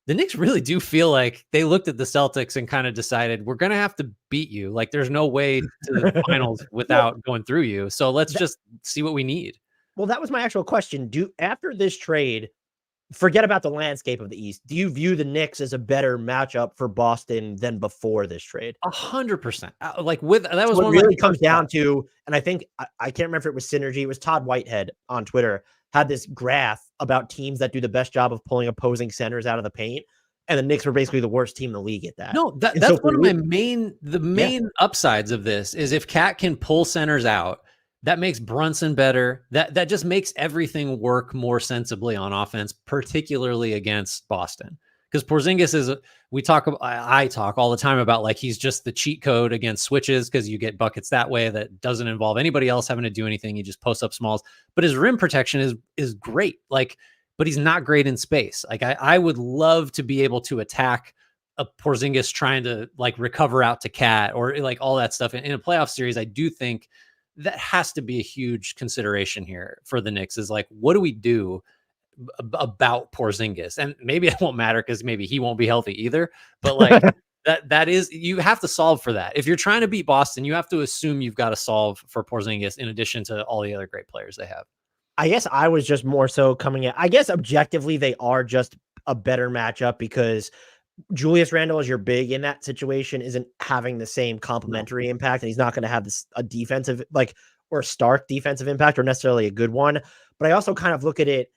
the Knicks really do feel like they looked at the Celtics and kind of decided we're going to have to beat you. Like there's no way to the finals without going through you. So let's just see what we need. Well, that was my actual question. After this trade, forget about the landscape of the East. Do you view the Knicks as a better matchup for Boston than before this trade? 100%. Like with that was what one really comes down to, and I think I can't remember if it was Synergy. It was Todd Whitehead on Twitter had this graph about teams that do the best job of pulling opposing centers out of the paint, and the Knicks were basically the worst team in the league at that. No, that's one of my main upsides of this is if Cat can pull centers out. That makes Brunson better. That just makes everything work more sensibly on offense, particularly against Boston. Because Porzingis I talk all the time about like he's just the cheat code against switches because you get buckets that way that doesn't involve anybody else having to do anything. He just posts up smalls. But his rim protection is great. Like, but he's not great in space. Like I would love to be able to attack a Porzingis trying to like recover out to Cat or like all that stuff. In a playoff series, I do think that has to be a huge consideration here for the Knicks is like, what do we do about Porzingis? And maybe it won't matter because maybe he won't be healthy either. But like that is, you have to solve for that. If you're trying to beat Boston, you have to assume you've got to solve for Porzingis in addition to all the other great players they have. I guess I was just more so coming at, I guess objectively they are just a better matchup because Julius Randle is your big in that situation isn't having the same complementary impact, and he's not going to have a defensive or stark defensive impact or necessarily a good one. But I also kind of look at it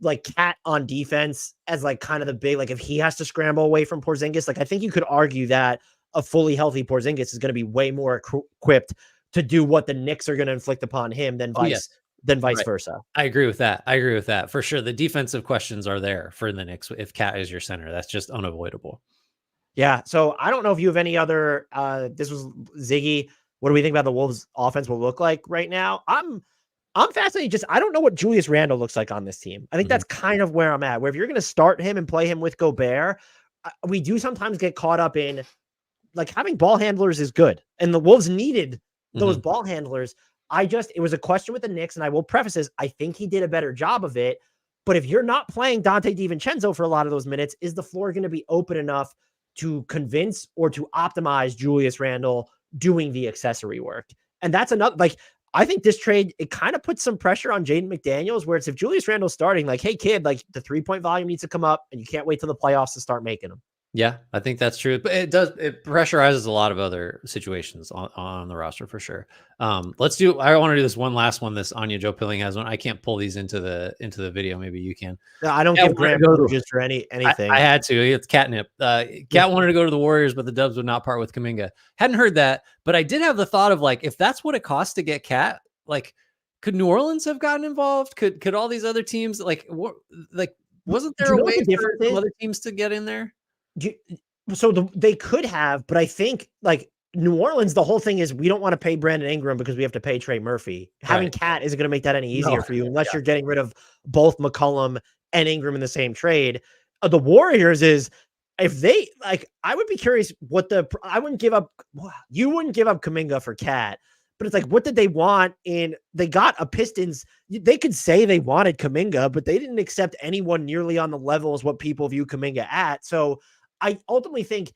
like Cat on defense as like kind of the big, like if he has to scramble away from Porzingis, like I think you could argue that a fully healthy Porzingis is going to be way more equipped to do what the Knicks are going to inflict upon him than vice versa. I agree with that. For sure. The defensive questions are there for the Knicks. If Cat is your center, that's just unavoidable. Yeah. So I don't know if you have any other, this was Ziggy. What do we think about the Wolves offense will look like right now? I'm fascinated. I don't know what Julius Randle looks like on this team. I think that's kind of where I'm at, where if you're going to start him and play him with Gobert, we do sometimes get caught up in like having ball handlers is good. And the Wolves needed those ball handlers. It was a question with the Knicks, and I will preface this. I think he did a better job of it. But if you're not playing Donte DiVincenzo for a lot of those minutes, is the floor going to be open enough to convince or to optimize Julius Randle doing the accessory work? And that's another, like, I think this trade, it kind of puts some pressure on Jaden McDaniels, where it's if Julius Randle's starting, like, hey, kid, like the 3-point volume needs to come up, and you can't wait till the playoffs to start making them. Yeah, I think that's true. But it pressurizes a lot of other situations on the roster for sure. I want to do this one last one. This Anya Joe Pilling has one. I can't pull these into the video. Maybe you can. No, I don't give Grant just for anything. I had to. It's catnip. Cat wanted to go to the Warriors, but the Dubs would not part with Kuminga. Hadn't heard that, but I did have the thought of like, if that's what it costs to get Cat, like, could New Orleans have gotten involved? Could all these other teams wasn't there a way for other teams to get in there? They could have, but I think like New Orleans, the whole thing is we don't want to pay Brandon Ingram because we have to pay Trey Murphy. Having Cat isn't going to make that any easier for you unless you're getting rid of both McCollum and Ingram in the same trade. The Warriors is if they like, I would be curious you wouldn't give up Kuminga for Cat, but it's like, what did they want? They got a Pistons. They could say they wanted Kuminga, but they didn't accept anyone nearly on the level as what people view Kuminga at. So I ultimately think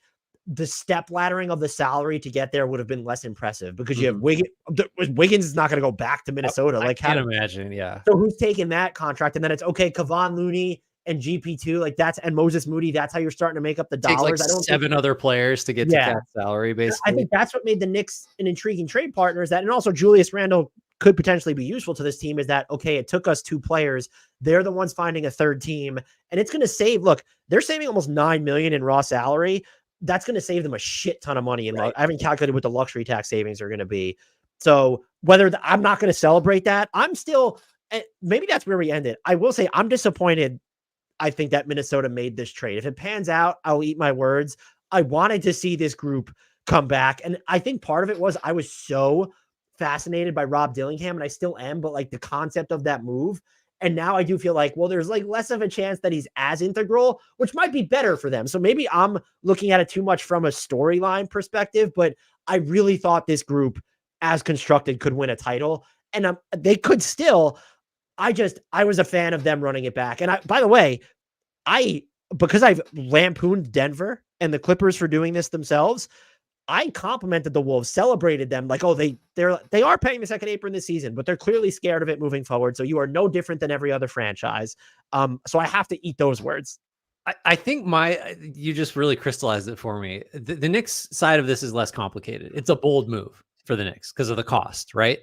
the step laddering of the salary to get there would have been less impressive because you have Wiggins is not going to go back to Minnesota. I can't imagine. Yeah. So who's taking that contract? And then it's okay. Kevon Looney and GP2, and Moses Moody. That's how you're starting to make up the dollars. I don't seven other players to get to that salary. Basically, I think that's what made the Knicks an intriguing trade partner. And also Julius Randle could potentially be useful to this team. Is that okay? It took us 2 players. They're the ones finding a third team, and it's going to save. Look, they're saving almost $9 million in raw salary. That's going to save them a shit ton of money. And I haven't calculated what the luxury tax savings are going to be. So I'm not going to celebrate that. I'm still and maybe that's where we ended. I will say I'm disappointed. I think that Minnesota made this trade. If it pans out, I'll eat my words. I wanted to see this group come back. And I think part of it was I was so fascinated by Rob Dillingham, and I still am, but like the concept of that move. And now I do feel like, well, there's like less of a chance that he's as integral, which might be better for them. So maybe I'm looking at it too much from a storyline perspective, but I really thought this group, as constructed, could win a title. And they could still. I was a fan of them running it back. And by the way, because I've lampooned Denver and the Clippers for doing this themselves, I complimented the Wolves, celebrated them like, oh, they are paying the second apron this season, but they're clearly scared of it moving forward. So you are no different than every other franchise. So I have to eat those words. I think you just really crystallized it for me. The Knicks side of this is less complicated. It's a bold move for the Knicks because of the cost, right?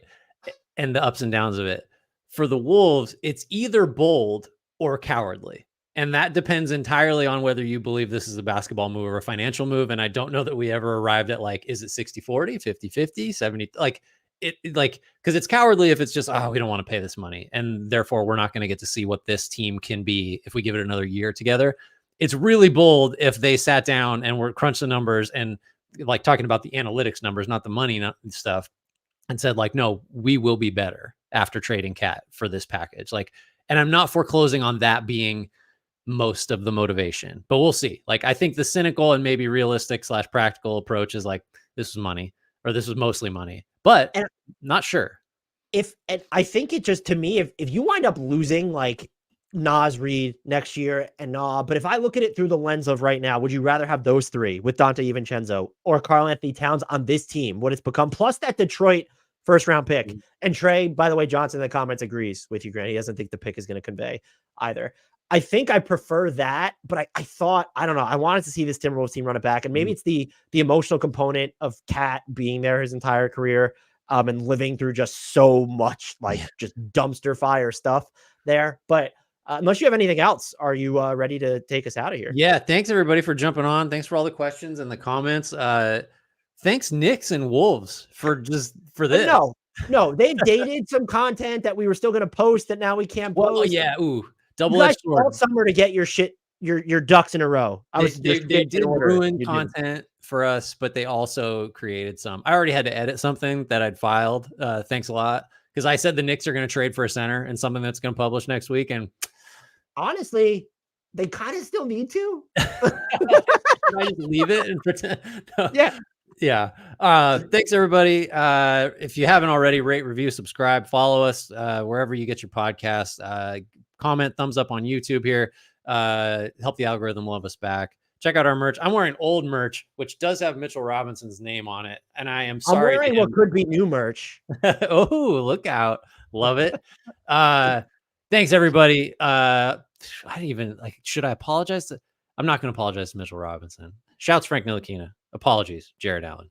And the ups and downs of it. For the Wolves, it's either bold or cowardly. And that depends entirely on whether you believe this is a basketball move or a financial move. And I don't know that we ever arrived at like, is it 60-40, 50-50, 70? Like because it's cowardly if it's just, oh, we don't want to pay this money. And therefore we're not going to get to see what this team can be if we give it another year together. It's really bold if they sat down and were crunch the numbers and like talking about the analytics numbers, not the money stuff, and said like, no, we will be better after trading Cat for this package. Like, and I'm not foreclosing on that being most of the motivation, but we'll see. Like, I think the cynical and maybe realistic / practical approach is like, this was money, or this was mostly money, but not sure. And I think it just, to me, if you wind up losing like Naz Reid next year but if I look at it through the lens of right now, would you rather have those three with Donte DiVincenzo or Karl-Anthony Towns on this team, what it's become, plus that Detroit first round pick? Mm-hmm. And Trey, by the way, Johnson in the comments agrees with you, Grant. He doesn't think the pick is going to convey either. I think I prefer that, but I thought, I don't know, I wanted to see this Timberwolves team run it back. And maybe it's the emotional component of Cat being there his entire career and living through just so much like just dumpster fire stuff there. But unless you have anything else, are you ready to take us out of here? Yeah. Thanks everybody for jumping on. Thanks for all the questions and the comments. Thanks Knicks and Wolves for this. No, they've dated some content that we were still going to post that now we can't post. Oh yeah. Ooh, double-edged sword. All summer to get your shit, your ducks in a row. They did ruin content for us, but they also created some. I already had to edit something that I'd filed. Thanks a lot. Because I said the Knicks are going to trade for a center and something that's going to publish next week. And honestly, they kind of still need to. Should I just leave it and pretend? No. Yeah. Thanks everybody. If you haven't already, rate, review, subscribe, follow us wherever you get your podcasts. Comment, thumbs up on YouTube here. Help the algorithm love us back. Check out our merch. I'm wearing old merch, which does have Mitchell Robinson's name on it. And I am sorry. I'm wearing what could be new merch. Oh, look out. Love it. Thanks everybody. I didn't even should I apologize? I'm not going to apologize to Mitchell Robinson. Shouts Frank Ntilikina. Apologies, Jared Allen.